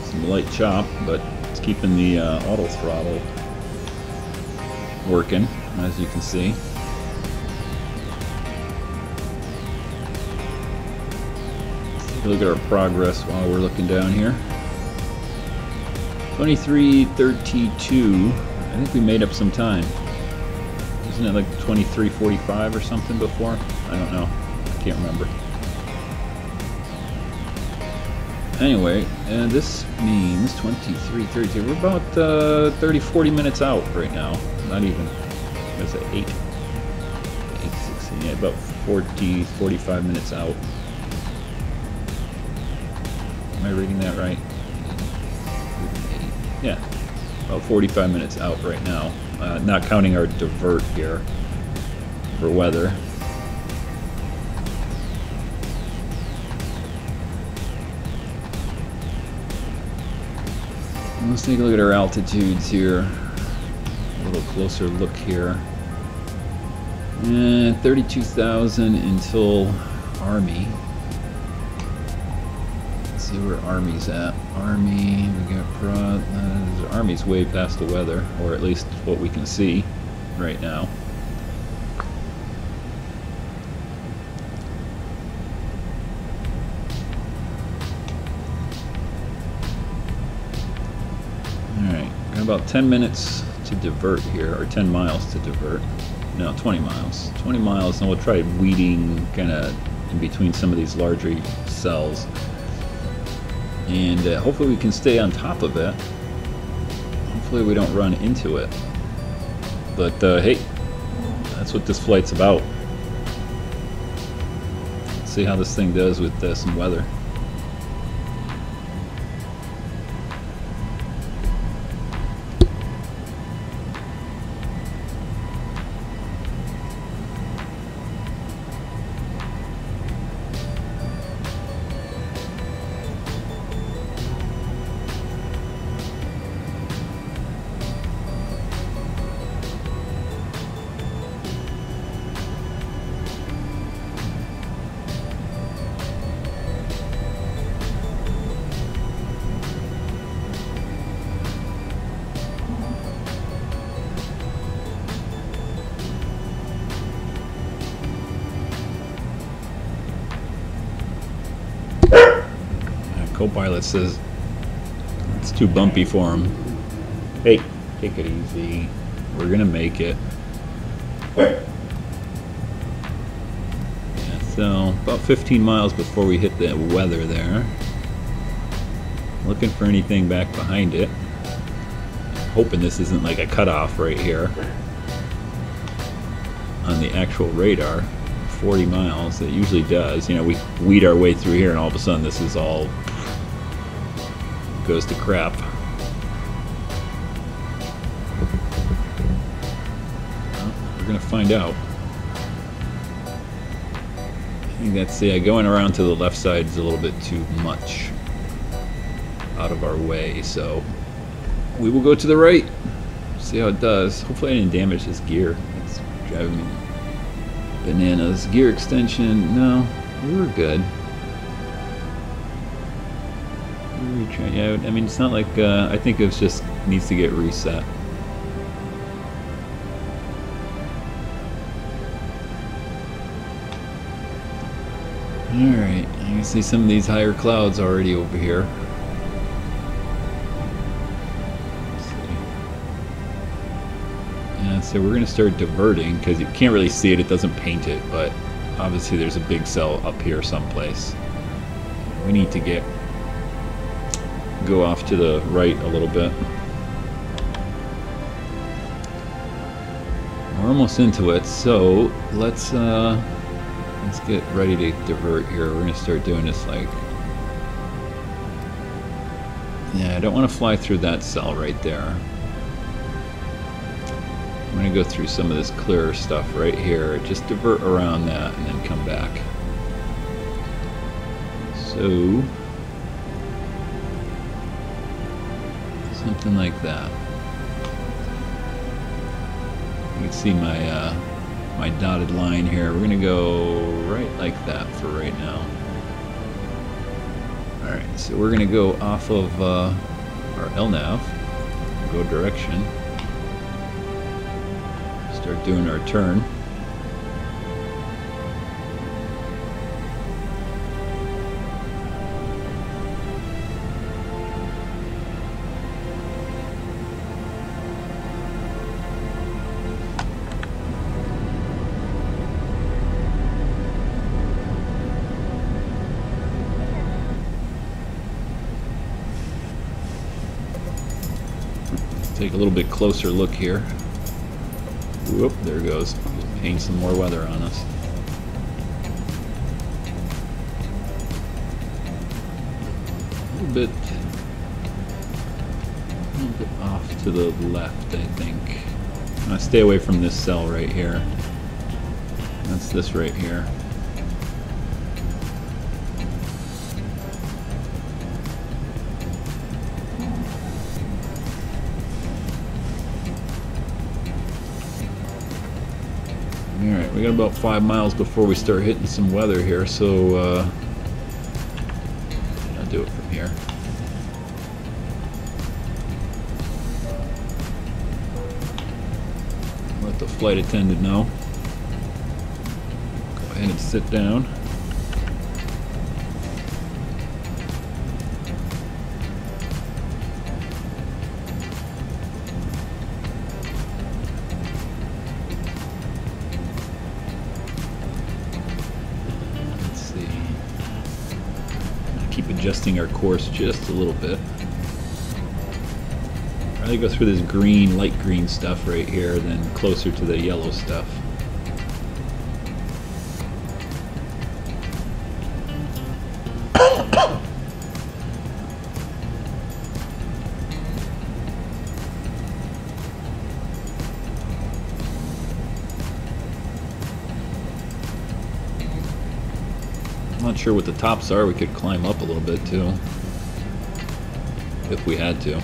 Some light chop, but it's keeping the auto throttle working, as you can see. Let's take a look at our progress while we're looking down here. 23:32. I think we made up some time. Isn't it like 23:45 or something before? I don't know. I can't remember. Anyway, and this means 23:30. We're about 30-40 minutes out right now. Not even. What is it? 8:16. Yeah, about 40-45 minutes out. Am I reading that right? Yeah, about 45 minutes out right now. Not counting our divert here for weather. Let's take a look at our altitudes here. A little closer look here. And 32,000 until Army. Let's see where Army's at. Army, we got Army's way past the weather, or at least what we can see right now. Alright, got about 10 minutes to divert here, or 10 miles to divert. No, 20 miles. 20 miles, and we'll try weeding kind of in between some of these larger cells. And hopefully we can stay on top of it. Hopefully we don't run into it. But hey, that's what this flight's about. Let's see how this thing does with some weather. Co-pilot says it's too bumpy for him. Hey, take it easy. We're gonna make it. Yeah, so about 15 miles before we hit the weather there. Looking for anything back behind it. Hoping this isn't like a cutoff right here on the actual radar. 40 miles. It usually does. You know, we weed our way through here, and all of a sudden this is all goes to crap. Well, we're gonna find out. I think that's going around to the left side is a little bit too much out of our way, so we will go to the right. See how it does. Hopefully I didn't damage this gear. It's driving me bananas. Gear extension, no, we were good. Yeah, I mean, it's not like, I think it just needs to get reset. Alright, I can see some of these higher clouds already over here. Let's see. Yeah, so we're going to start diverting, because you can't really see it, it doesn't paint it, but obviously there's a big cell up here someplace. We need to go off to the right a little bit. We're almost into it, so let's get ready to divert here. We're gonna start doing this like, yeah, I don't want to fly through that cell right there. I'm gonna go through some of this clearer stuff right here, just divert around that and then come back. So something like that. You can see my my dotted line here. We're gonna go right like that for right now. Alright, so we're gonna go off of our LNAV, go direction, start doing our turn. take a little bit closer look here. Whoop, there it goes. Paint some more weather on us. A little bit off to the left, I think. I'm gonna stay away from this cell right here. That's this right here. Alright, we got about 5 miles before we start hitting some weather here, so I'll do it from here. Let the flight attendant know. Go ahead and sit down. Adjusting our course just a little bit. Rather go through this green, light green stuff right here than closer to the yellow stuff. Not sure what the tops are. We could climb up a little bit too, if we had to.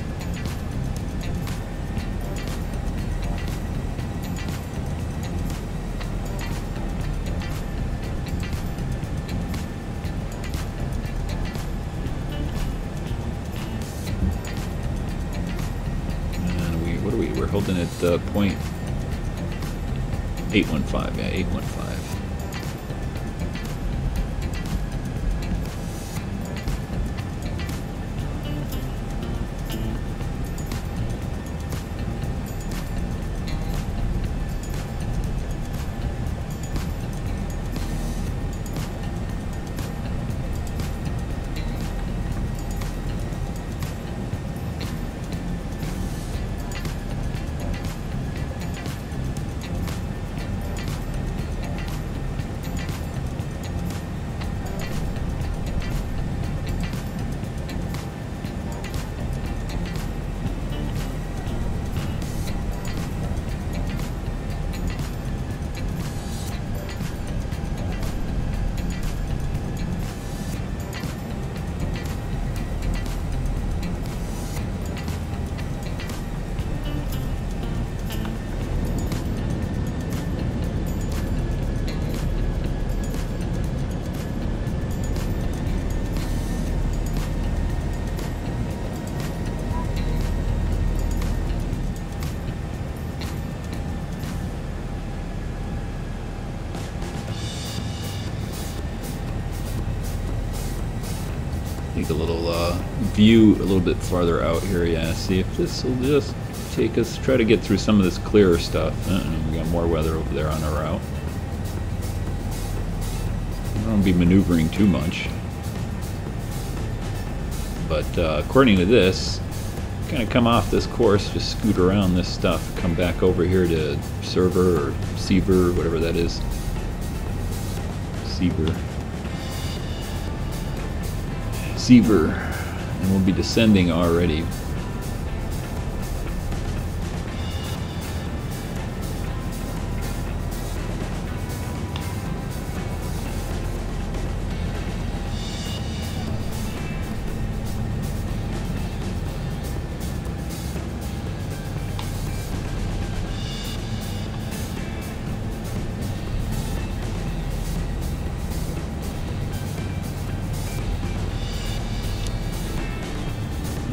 And we're holding at point 815. Yeah, 815. Take a little view a little bit farther out here, yeah. See if this will just take us, try to get through some of this clearer stuff. We got more weather over there on our route. I don't want to be maneuvering too much. But according to this, kind of come off this course, just scoot around this stuff, come back over here to server or Seaver, whatever that is. Seaver, and we'll be descending already.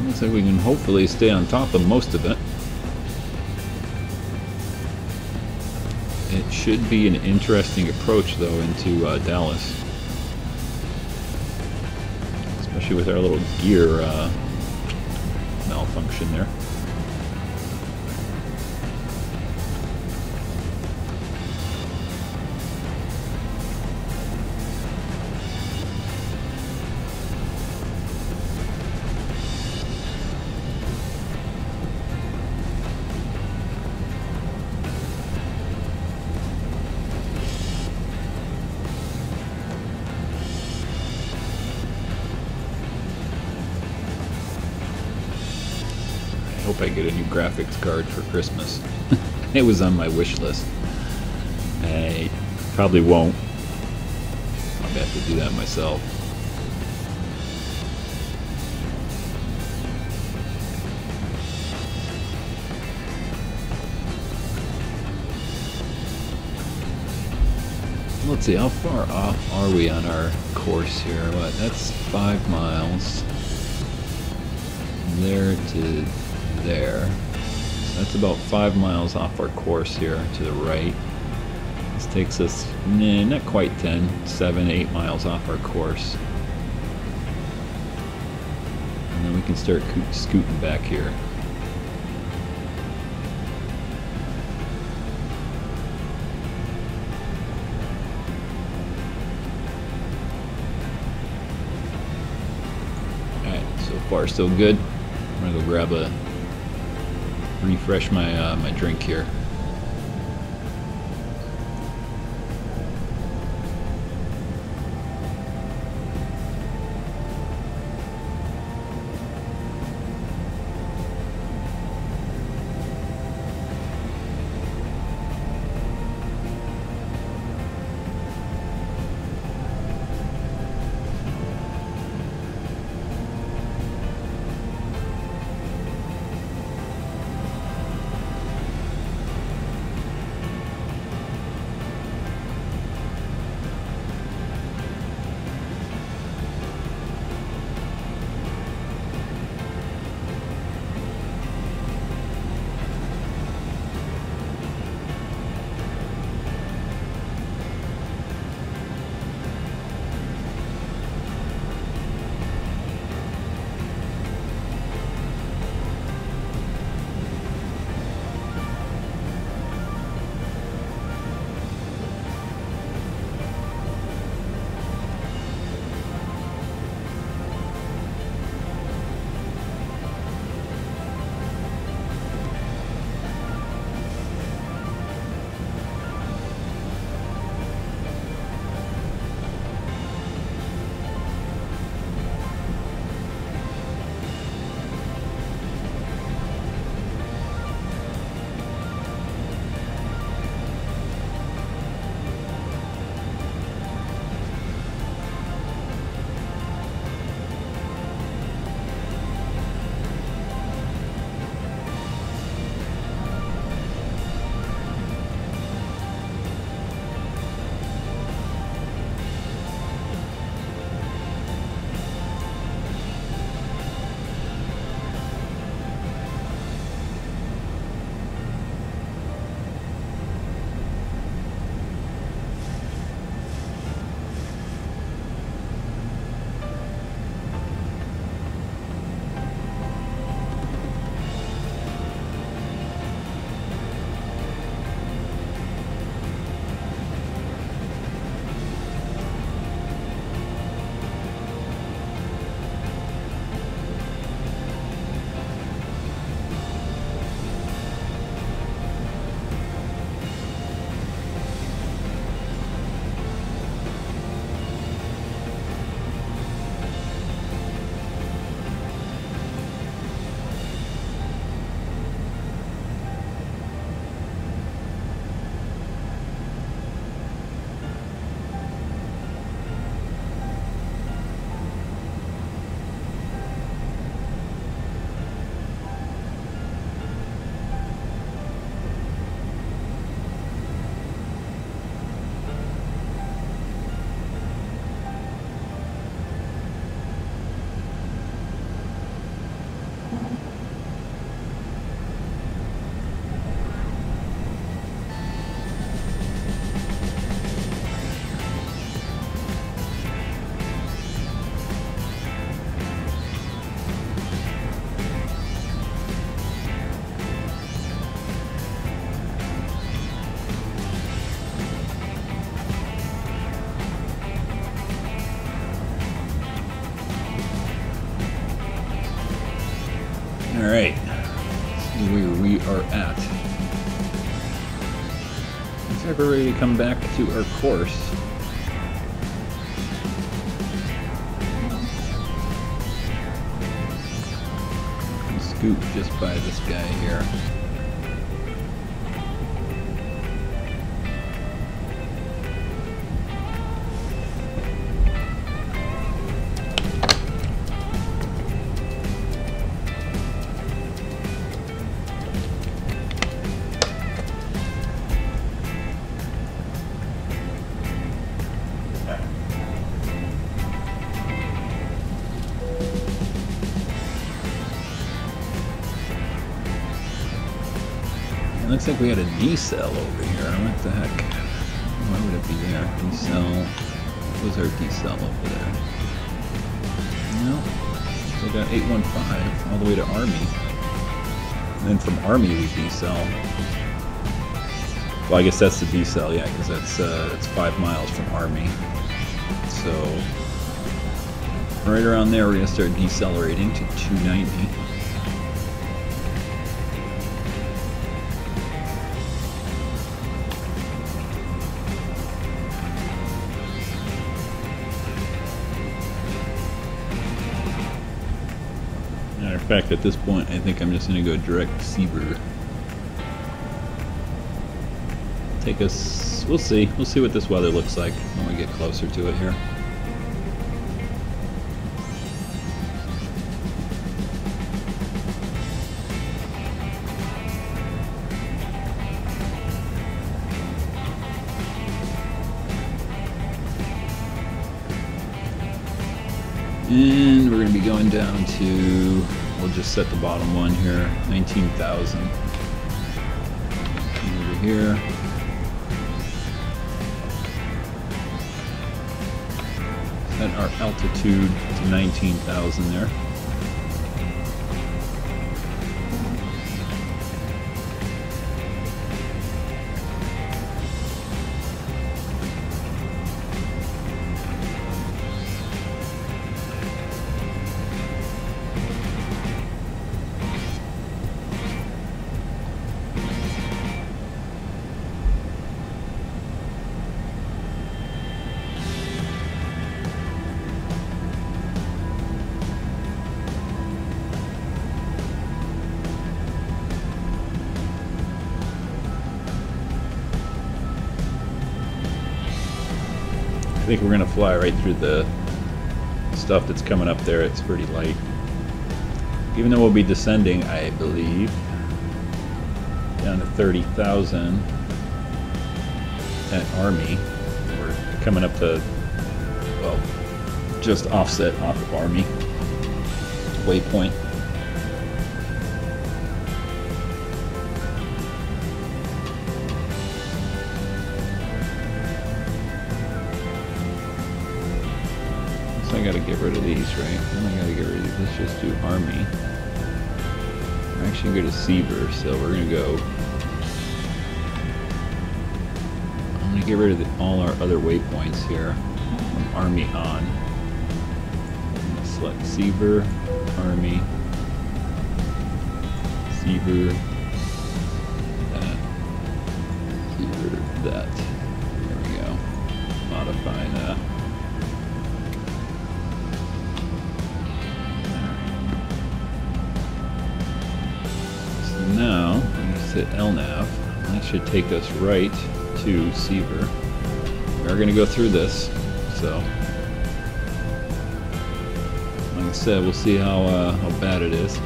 Looks like we can hopefully stay on top of most of it. It should be an interesting approach though into Dallas. Especially with our little gear malfunction there. hope I get a new graphics card for Christmas. It was on my wish list. I probably won't. I'll have to do that myself. Let's see, how far off are we on our course here? What, that's 5 miles. There to there. So that's about 5 miles off our course here to the right. This takes us, not quite 10, 7, 8 miles off our course. And then we can start scooting back here. So far, so good. I'm gonna go grab a refresh my my drink here. Alright, see where we are at. Looks like we're ready to come back to our course. scoot just by this guy here. It looks like we had a decel over here. What the heck? Why would it be there? Decel. What was our decel over there? No. We got 815 all the way to Army. And then from Army we decel. Well, I guess that's the decel, yeah, because that's 5 miles from Army. So right around there we're going to start decelerating to 290. Matter of fact, at this point, I think I'm just going to go direct Seaver. Take us, we'll see what this weather looks like when we get closer to it here. And we're going to be going down to, we'll just set the bottom one here, 19,000. Over here. Set our altitude to 19,000 there. I think we're going to fly right through the stuff that's coming up there. It's pretty light. Even though we'll be descending, I believe, down to 30,000 at Army. We're coming up to, well, just offset off of Army waypoint. I gotta get rid of these, right? Then I gotta get rid of these. Let's just do Army. We're actually gonna go to Seaver, so we're gonna go. I'm gonna get rid of all our other waypoints here from Army on. I'm gonna select Seaver, Army, Seaver, that, Seaver, that. There we go. Modify that. Now, when you hit LNAV, that should take us right to Seaver. We are going to go through this, so like I said, we'll see how bad it is.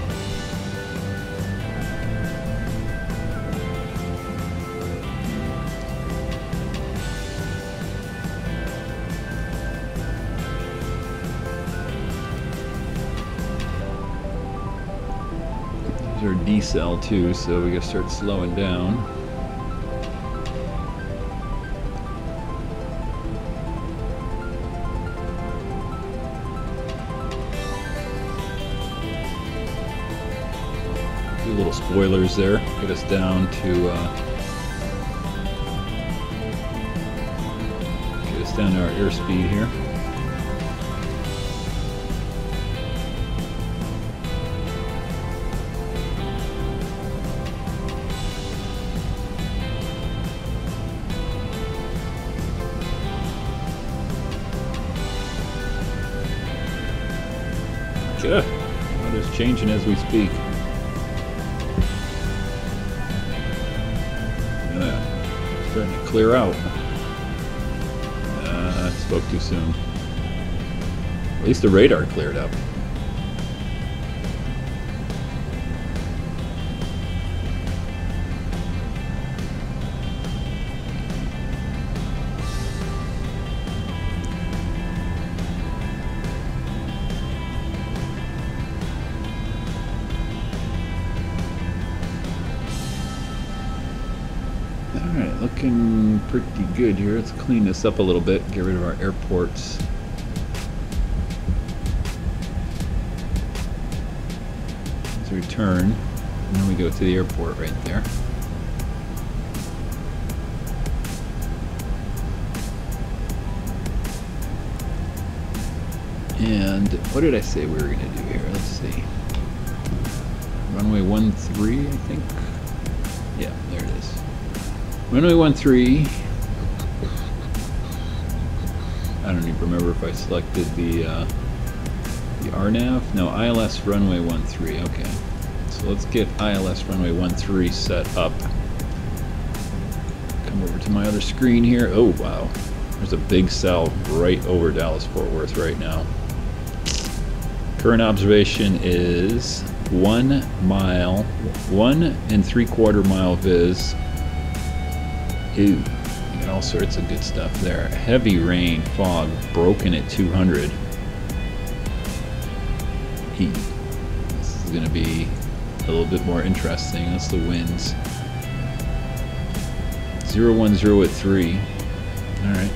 Our decel too, so we gotta start slowing down. Do little spoilers there, get us down to our airspeed here. Weather's changing as we speak. clear out. Spoke too soon. At least the radar cleared up. Alright, Looking pretty good here. Let's clean this up a little bit, get rid of our airports. Let's return, and then we go to the airport right there. And what did I say we were going to do here? Let's see. Runway 13, I think. Yeah, there it is. Runway 13. I don't even remember if I selected the RNAV. No, ILS runway 13. Okay. So let's get ILS runway 13 set up. Come over to my other screen here. Oh, wow. There's a big cell right over Dallas-Fort Worth right now. Current observation is 1 mile, 1 3/4 mile viz. Ooh, you got all sorts of good stuff there. Heavy rain, fog, broken at 200. Heat. This is going to be a little bit more interesting. That's the winds. 010 at 3. All right.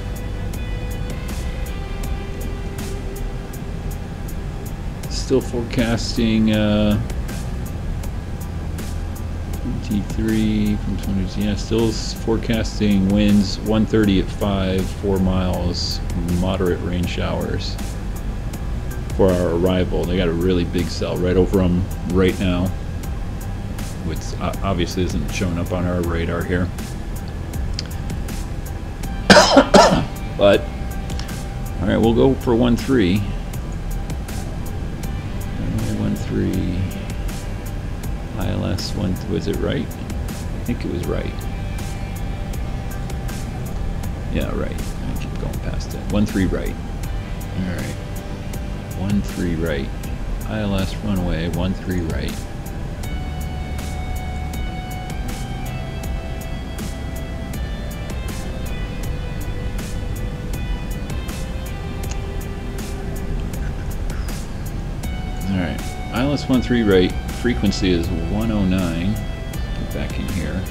Still forecasting T3 from 20. Yeah, still forecasting winds 130 at 5, 4 miles, moderate rain showers for our arrival. They got a really big cell right over them right now, which obviously isn't showing up on our radar here. But all right, we'll go for 13. 13 ILS 1, was it right? I think it was right. Yeah, right. I keep going past it. 13 right. Alright. 13 right. ILS runway 13 right. Alright. ILS 13 right, frequency is 109. Get back in here.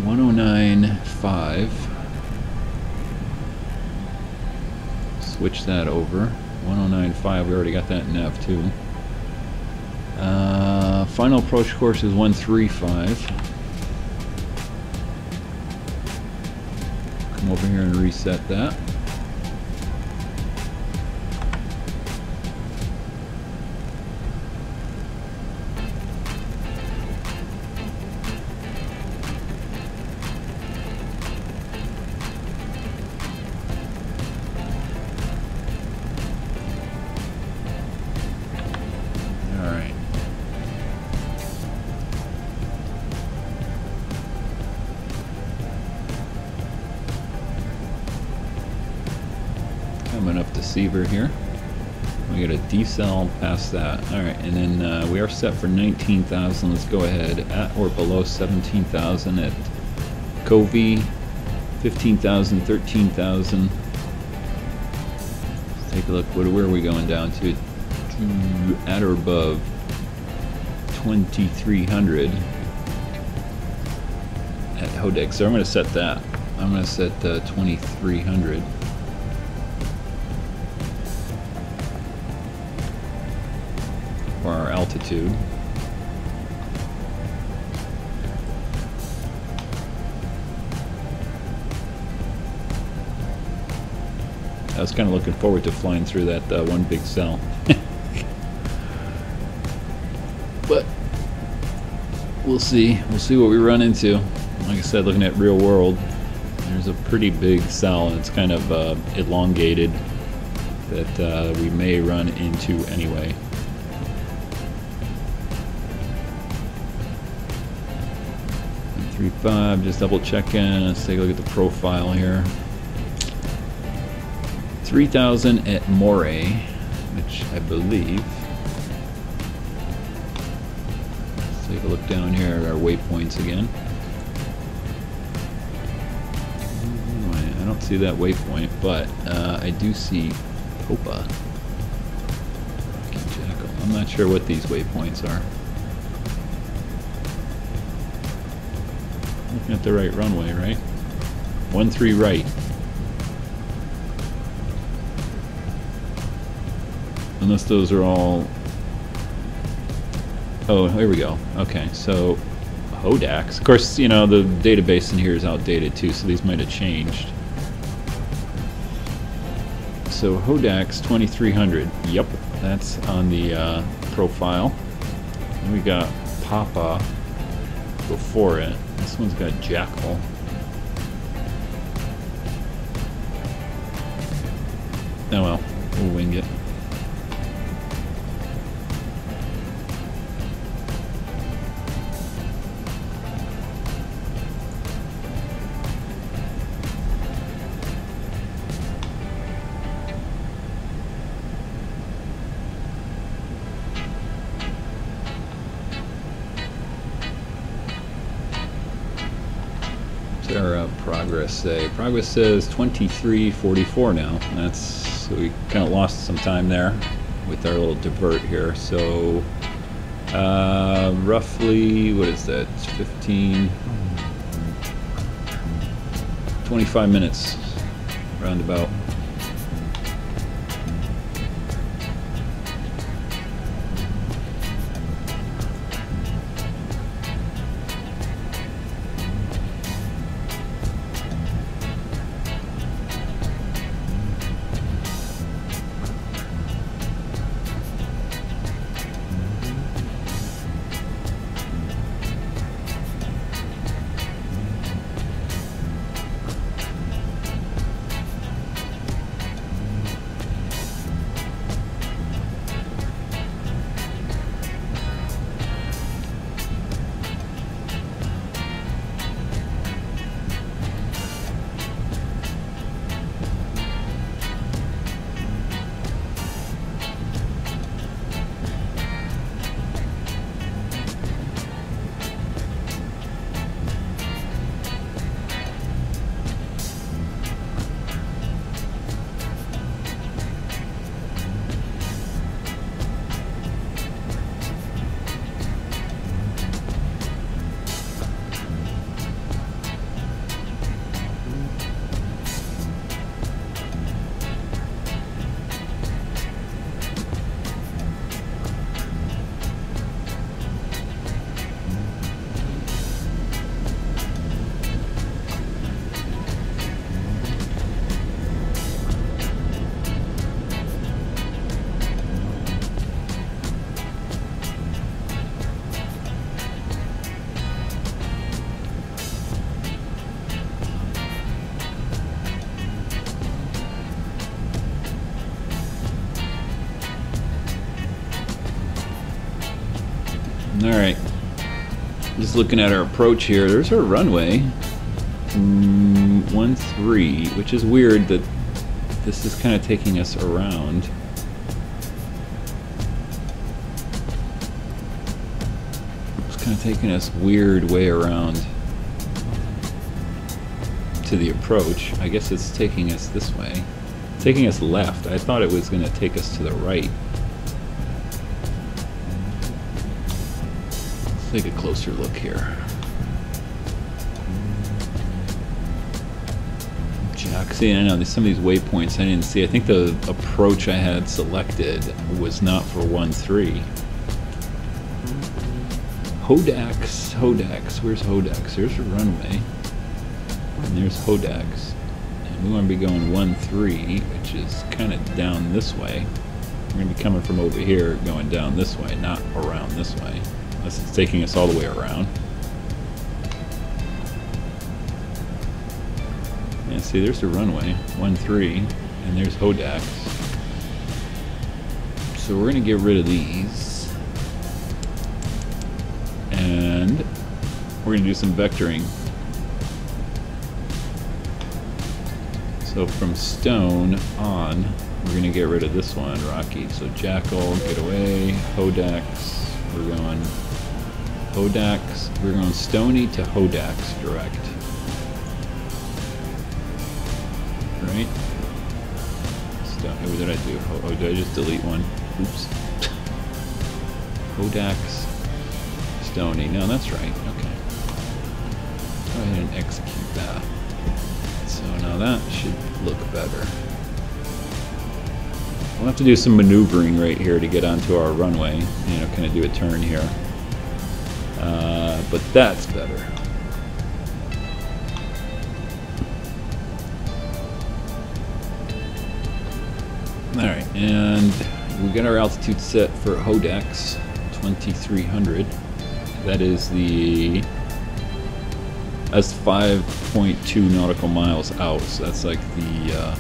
$109.5. Switch that over. 109.5. We already got that in Nav2. Final approach course is 135. Come over here and reset that. Coming up to Seaver here. We got a decel past that. Alright, and then we are set for 19,000. Let's go ahead at or below 17,000 at Covey, 15,000, 13,000. Let's take a look. Where are we going down to? At or above 2,300 at Hodex. So I'm going to set that. I'm going to set 2,300. For our altitude. I was kind of looking forward to flying through that one big cell. But we'll see. We'll see what we run into. Like I said, looking at real world, there's a pretty big cell and it's kind of elongated that we may run into anyway. 35, just double checking. Let's take a look at the profile here. 3,000 at Moray, which I believe. Let's take a look down here at our waypoints again. I don't see that waypoint, but I do see Popa. I'm not sure what these waypoints are. Looking at the right runway, right? 13 right. Unless those are all... Oh, here we go. Okay, so Hodaks. Of course, you know, the database in here is outdated too, so these might have changed. So Hodaks 2300. Yep, that's on the profile. And we got Papa before it. This one's got Jackal. Oh well, we'll wing it. Our progress say? Progress says 23:44 now. That's, so we kind of lost some time there with our little divert here. So roughly, what is that? 25 minutes roundabout. Alright, just looking at our approach here, there's our runway, 13, which is weird that this is kind of taking us around. It's kind of taking us weird way around to the approach. I guess it's taking us this way. It's taking us left. I thought it was going to take us to the right. Take a closer look here. Jack, see, I know some of these waypoints I didn't see. I think the approach I had selected was not for 13. Hodaks, where's Hodaks? There's a runway. And there's Hodaks. And we want to be going 13, which is kind of down this way. We're going to be coming from over here, going down this way, not around this way. Unless it's taking us all the way around. Yeah, see, there's the runway, 13, and there's Hodaks. So we're going to get rid of these. And we're going to do some vectoring. So from Stone on, we're going to get rid of this one, Rocky. So Jackal, get away. Hodax, we're going Hodax. We're going Stony to Hodax direct. Right? What did I do? Oh, did I just delete one? Oops. Hodax, Stony. No, that's right. Okay. Go ahead and execute that. So now that should look better. We'll have to do some maneuvering right here to get onto our runway. You know, kind of do a turn here. But that's better. Alright, and we got our altitude set for Hodax, 2300. That's 5.2 nautical miles out, so that's like the,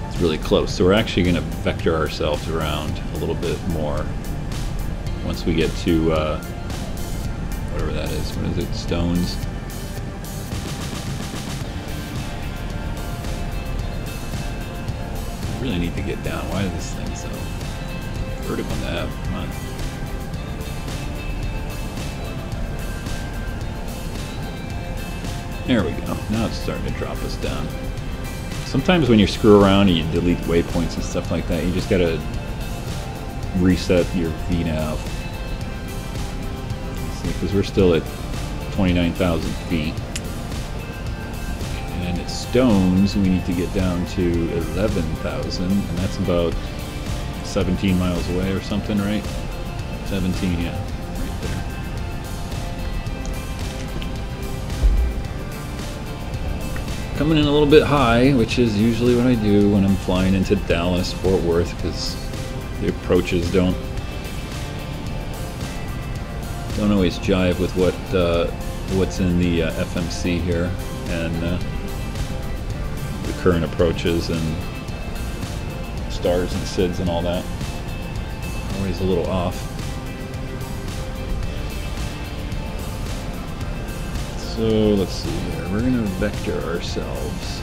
it's really close. So we're actually going to vector ourselves around a little bit more once we get to, whatever that is. What is it? Stones. I really need to get down. Why is this thing so vertical nav? Come on. There we go. Now it's starting to drop us down. Sometimes when you screw around and you delete waypoints and stuff like that, you just gotta reset your VNav. See, because we're still at 29,000 feet. And at Stones, we need to get down to 11,000, and that's about 17 miles away or something, right? 17, yeah, right there. Coming in a little bit high, which is usually what I do when I'm flying into Dallas, Fort Worth, because the approaches don't always jive with what's in the FMC here, and the current approaches and stars and SIDS and all that. Always a little off. So let's see here. We're going to vector ourselves.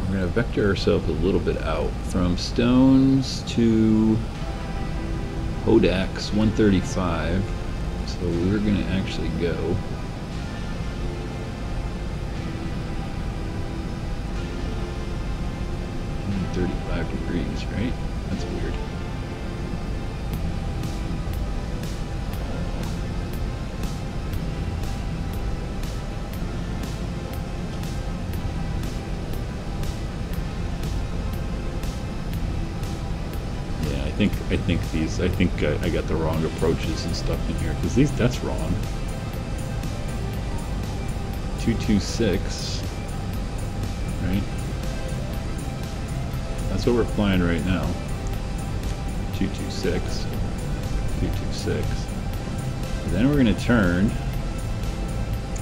We're going to vector ourselves a little bit out from Stones to Hodax 135. So we're going to actually go 35 degrees, right? That's weird. Yeah, I think I got the wrong approaches and stuff in here, because that's wrong. 226, right? That's what we're flying right now. 226. 226. And then we're going to turn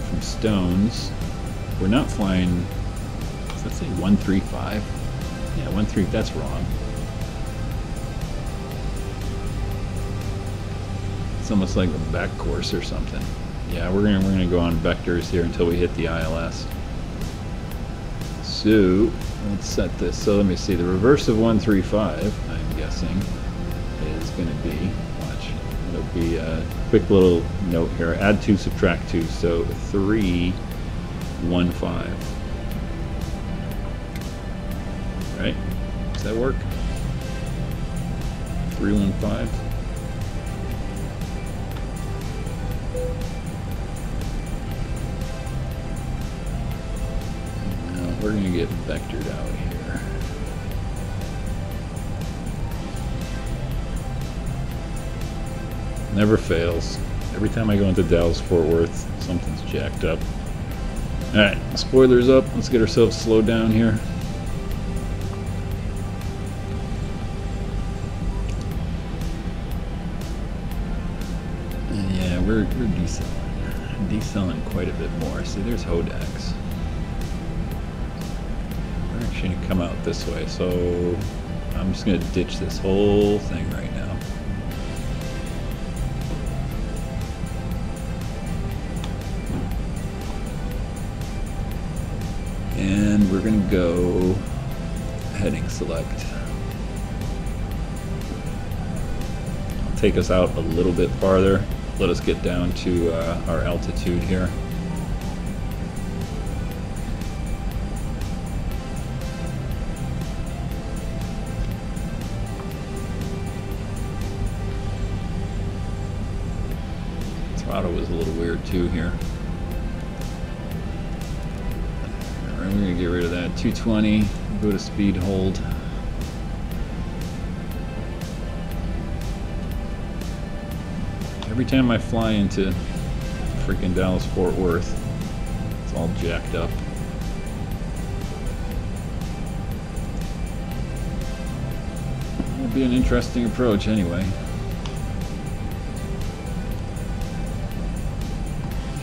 from Stones. We're not flying. Does that say 135? Yeah, 135. That's wrong. It's almost like a back course or something. Yeah, we're gonna go on vectors here until we hit the ILS. So let's set this. So let me see. The reverse of 135, I'm guessing, is going to be, watch, it'll be a quick little note here. Add 2, subtract 2. So 315. Right? Does that work? 315. We're going to get vectored out here. Never fails. Every time I go into Dallas Fort Worth, something's jacked up. Alright, spoilers up. Let's get ourselves slowed down here. And yeah, we're decelling quite a bit more. See, there's Hodax. Going to come out this way, so I'm just going to ditch this whole thing right now. And we're going to go heading select. I'll take us out a little bit farther. Let us get down to our altitude here. Throttle was a little weird too here. Alright, we're going to get rid of that. 220, go to speed hold. Every time I fly into freaking Dallas Fort Worth, it's all jacked up. It'll be an interesting approach anyway.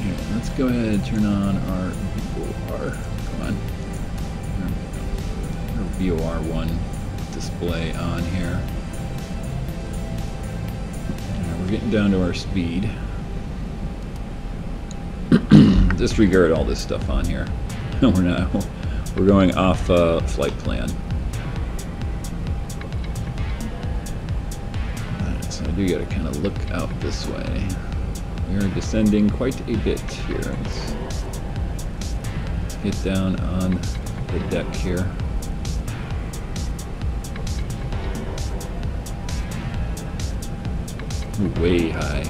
Here, let's go ahead and turn on our VOR. Come on. Our VOR1 display on here. We're getting down to our speed. Disregard all this stuff on here. We're not. We're going off flight plan. Alright, so I do got to kind of look out this way. We are descending quite a bit here. Let's get down on the deck here. Way high.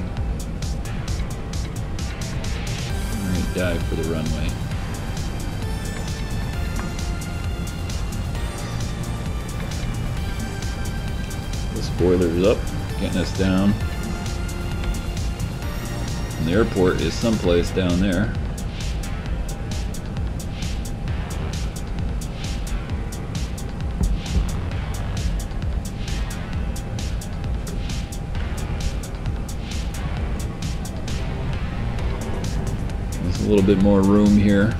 Alright, dive for the runway. The spoiler's up, getting us down. And the airport is someplace down there. A little bit more room here.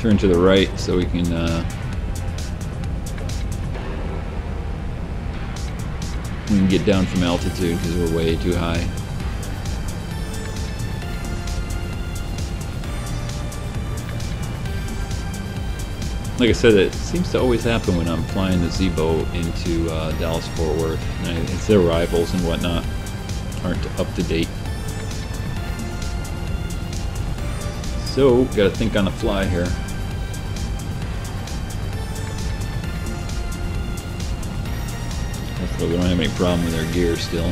Turn to the right so we can get down from altitude because we're way too high. Like I said, it seems to always happen when I'm flying the Zibo into Dallas Fort Worth. And it's their rivals and whatnot aren't up to date. So, gotta think on the fly here. Hopefully we don't have any problem with our gear still.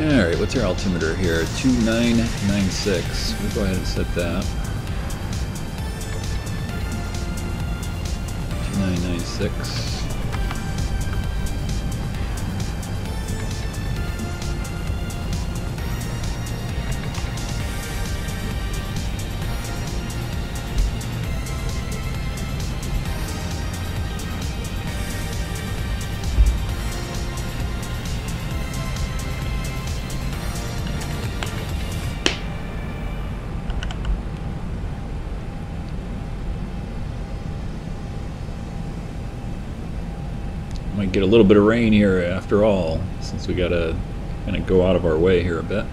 Alright, what's our altimeter here? 2996. We'll go ahead and set that. 2996. Might get a little bit of rain here after all, since we gotta kind of go out of our way here a bit.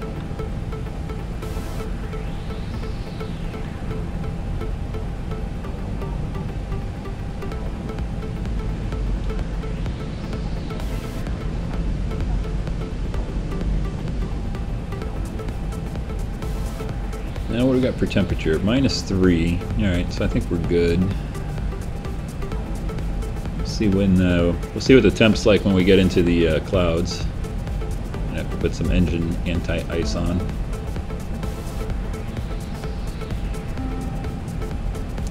Now what do we got for temperature? -3. Alright, so I think we're good. See when we'll see what the temp's like when we get into the clouds. I have to put some engine anti-ice on.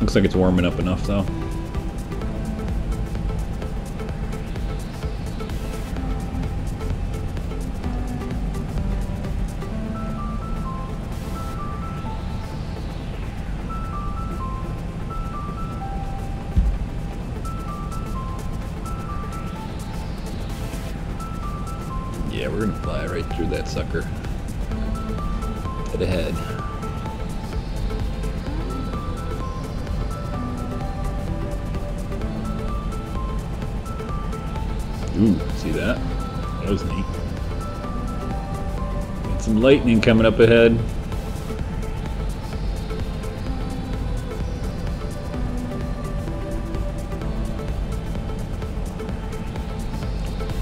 Looks like it's warming up enough though. Yeah, we're gonna fly right through that sucker. Dead ahead. Ooh, see that? That was neat. Got some lightning coming up ahead.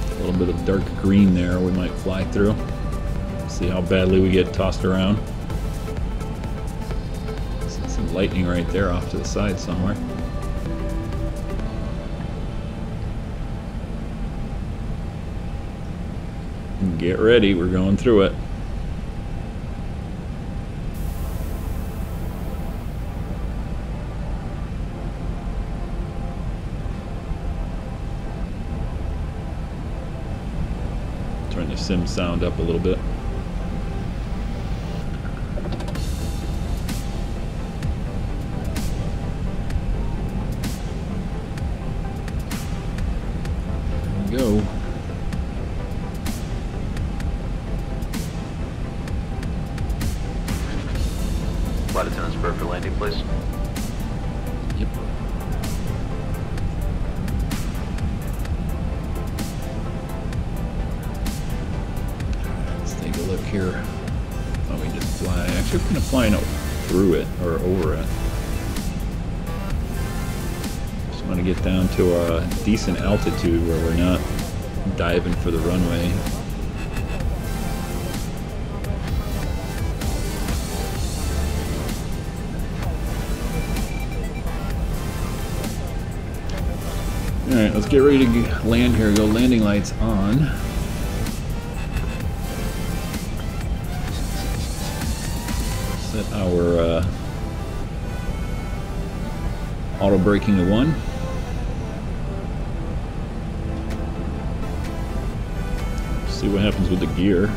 A little bit of dark green there we might fly through. See how badly we get tossed around. See some lightning right there off to the side somewhere. Get ready, we're going through it. Turn the sim sound up a little bit. There we go. Flight attendants, prepare for landing, please. Yep. Let's take a look here. Why don't we just fly? Actually, we're gonna fly through it or over it. Just want to get down to a decent altitude where we're not diving for the runway. Alright, let's get ready to land here. Go landing lights on. Set our auto braking to 1. See what happens with the gear.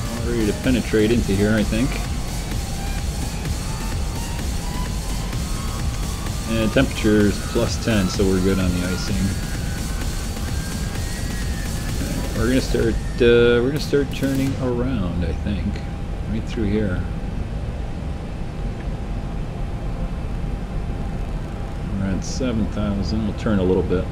All ready to penetrate into here, I think. And temperature is +10, so we're good on the icing. Okay, we're gonna start turning around, I think, right through here. We're at 7,000. We'll turn a little bit.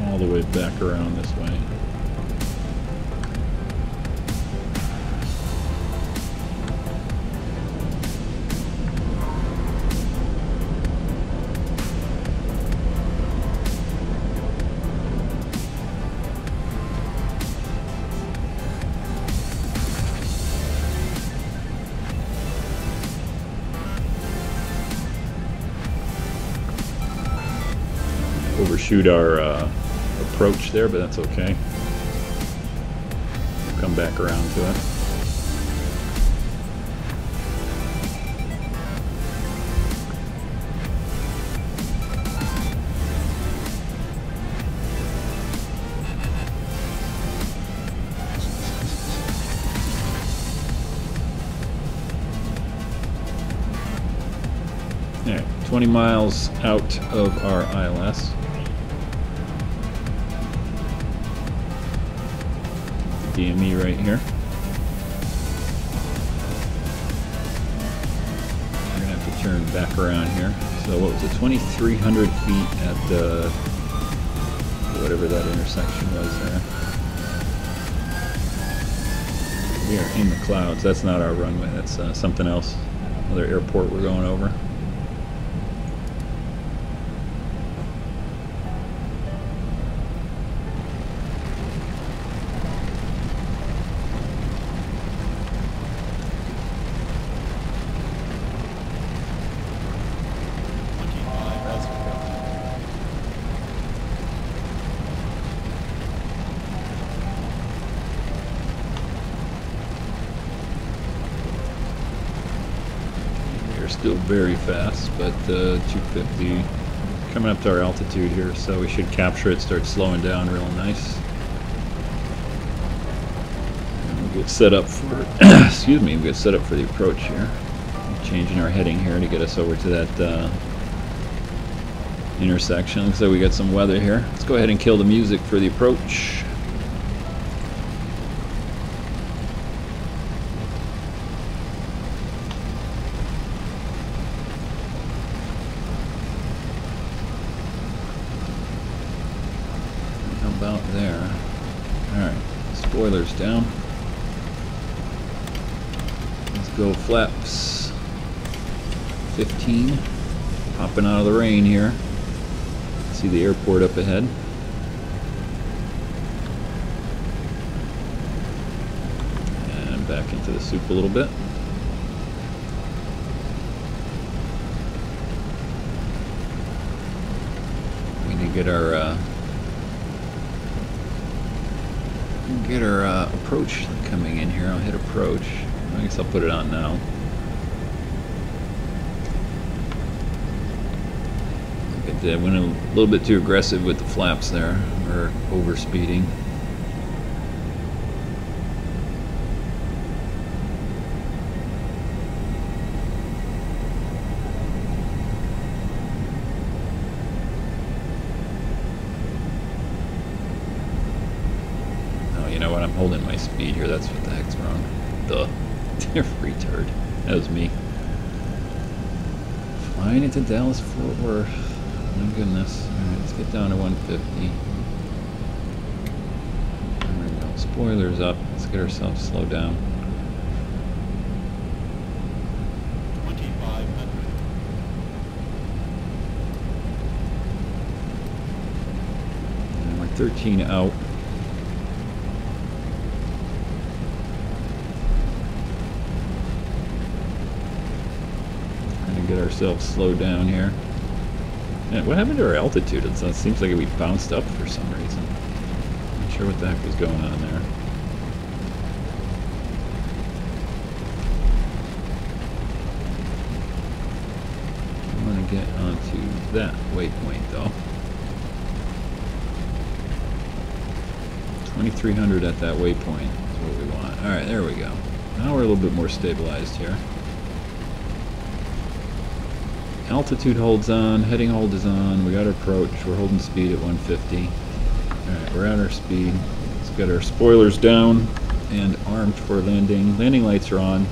All the way back around this way. Overshoot our approach there, but that's okay. We'll come back around to it. All right, 20 miles out of our ILS. DME right here. We're gonna have to turn back around here. So what was it, 2,300 feet at the, whatever that intersection was there. We are in the clouds. That's not our runway. That's something else. Another airport we're going over. Still very fast, but 250 coming up to our altitude here, so we should capture it, start slowing down real nice. And we'll get set up for, excuse me, we'll get set up for the approach here. Changing our heading here to get us over to that intersection. Looks like we got some weather here. Let's go ahead and kill the music for the approach. About there. Alright, spoilers down. Let's go flaps 15. Popping out of the rain here. See the airport up ahead. And back into the soup a little bit. We need to get our approach coming in here. I'll hit approach. I guess I'll put it on now. I went a little bit too aggressive with the flaps there, or over speeding. You know what? I'm holding my speed here. That's what the heck's wrong. Duh. Retard. That was me. Flying into Dallas Fort Worth. My goodness. Alright, let's get down to 150. There we go. Spoilers up. Let's get ourselves slowed down. 2500. And we're 13 out. Get ourselves slowed down here. Man, what happened to our altitude? It seems like we bounced up for some reason. Not sure what the heck was going on there. I want to get onto that waypoint though. 2300 at that waypoint is what we want. Alright, there we go. Now we're a little bit more stabilized here. Altitude holds on, heading hold is on, we got our approach, we're holding speed at 150. Alright, we're at our speed. Let's get our spoilers down and armed for landing. Landing lights are on.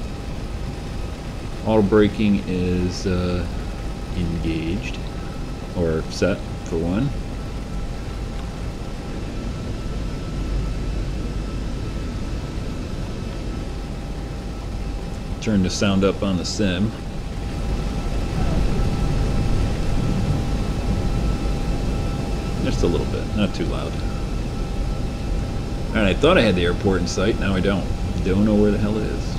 Auto braking is engaged, or set for one. Turn the sound up on the sim. Just a little bit, not too loud. Alright, I thought I had the airport in sight, now I don't. Don't know where the hell it is.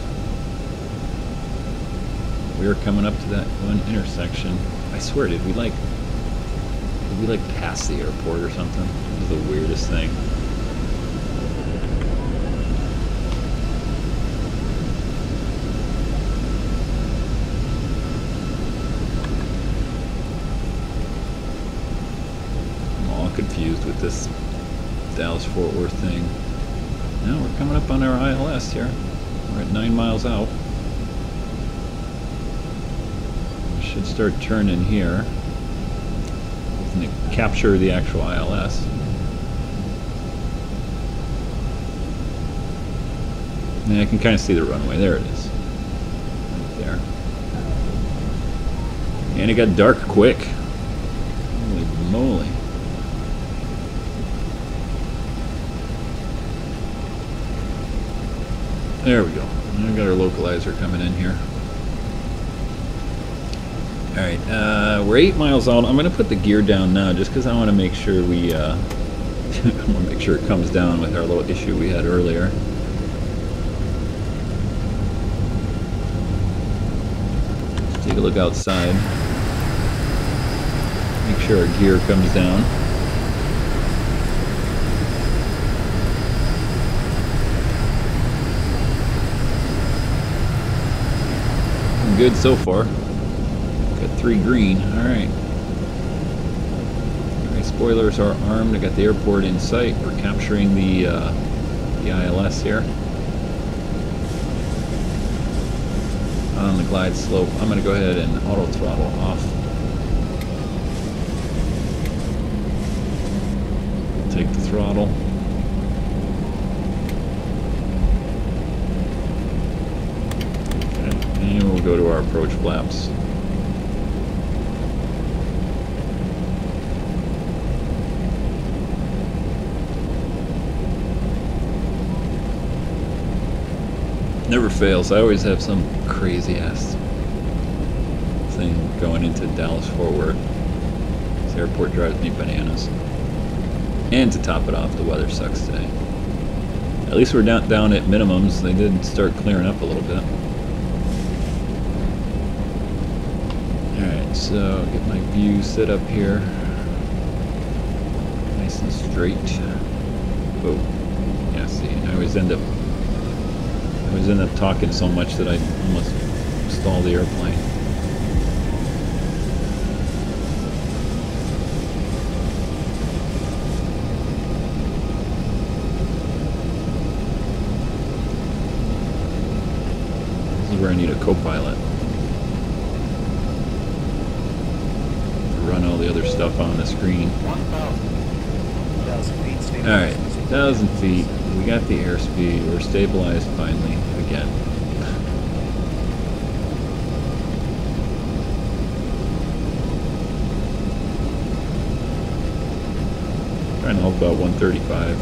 We are coming up to that one intersection. I swear, did we pass the airport or something? This is the weirdest thing. Confused with this Dallas-Fort Worth thing. Now we're coming up on our ILS here. We're at 9 miles out. We should start turning here. And capture the actual ILS. And I can kind of see the runway. There it is. Right there. And it got dark quick. Holy moly. There we go. We've got our localizer coming in here. Alright, we're 8 miles out. I'm going to put the gear down now just because I want to make sure we, I want to make sure it comes down with our little issue we had earlier. Let's take a look outside. Make sure our gear comes down. Good so far. Got 3 green. Alright. Spoilers are armed. I got the airport in sight. We're capturing the ILS here. On the glide slope, I'm going to go ahead and auto throttle off. Take the throttle. Okay. And we'll go to our approach flaps. Never fails. I always have some crazy ass thing going into Dallas Fort Worth. This airport drives me bananas. And to top it off, the weather sucks today. At least we're down at minimums. They did start clearing up a little bit. Alright, so get my view set up here. Nice and straight. Oh, yeah, see, I always end up talking so much that I almost stall the airplane. This is where I need a co-pilot to run all the other stuff on the screen. 1,000 feet. Alright, 1,000 feet. We got the airspeed. We're stabilized finally again. Trying to hold about 135.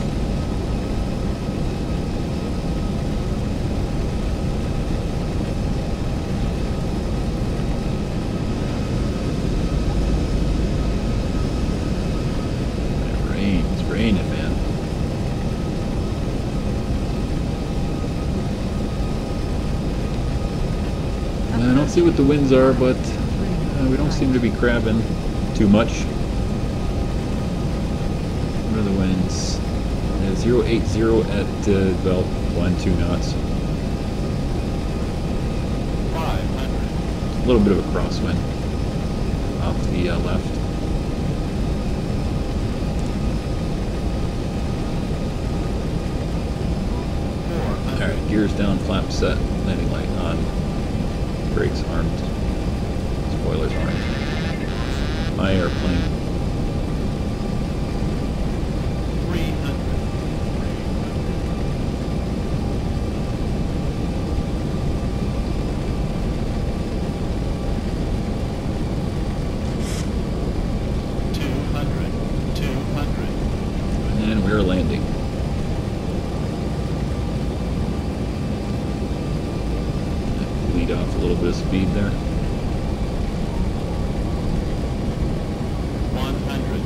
It's raining, man. I don't see what the winds are, but we don't seem to be crabbing too much. What are the winds? 080 at about 1-2 knots. 500. A little bit of a crosswind off the left. Alright, gears down, flap set, landing light on. Brakes armed. Spoilers armed. My airplane. 300. 200. And we're landing. Lead off a little bit of speed there. 100.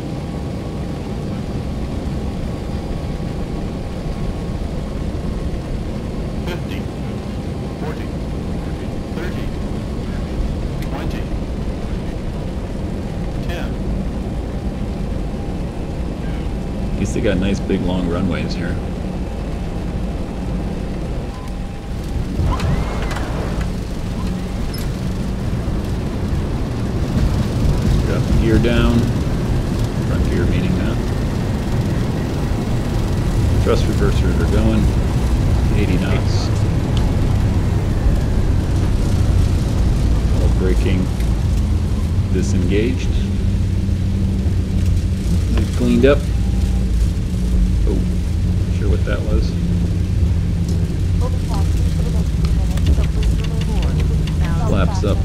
50. 40. 30. 20. 10. At least they got nice big long runways here. Gear down, front gear meaning that. Thrust reversers are going, 80 knots. All braking disengaged. They've cleaned up. Oh, not sure what that was. Flaps up.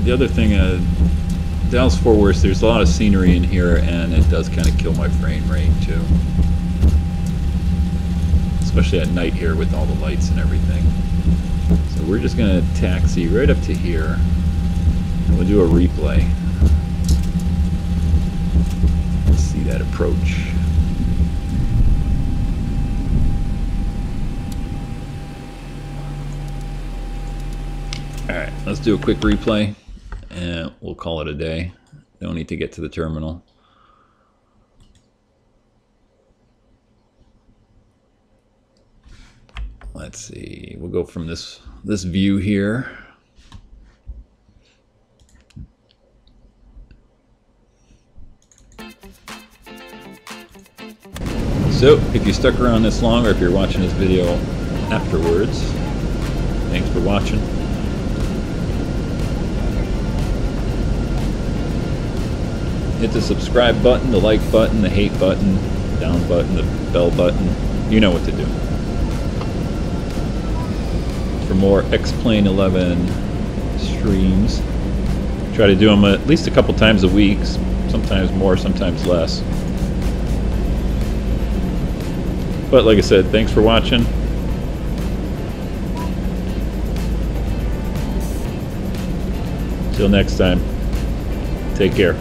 The other thing, Dallas Fort Worth, there's a lot of scenery in here, and it does kind of kill my frame rate too. Especially at night here with all the lights and everything. So we're just going to taxi right up to here, and we'll do a replay. Let's see that approach. Let's do a quick replay and we'll call it a day. Don't need to get to the terminal. Let's see, we'll go from this view here. So, if you stuck around this long, or if you're watching this video afterwards, thanks for watching. Hit the subscribe button, the like button, the hate button, down button, the bell button. You know what to do. For more X-Plane 11 streams, try to do them at least a couple times a week, sometimes more, sometimes less. But like I said, thanks for watching. Till next time, take care.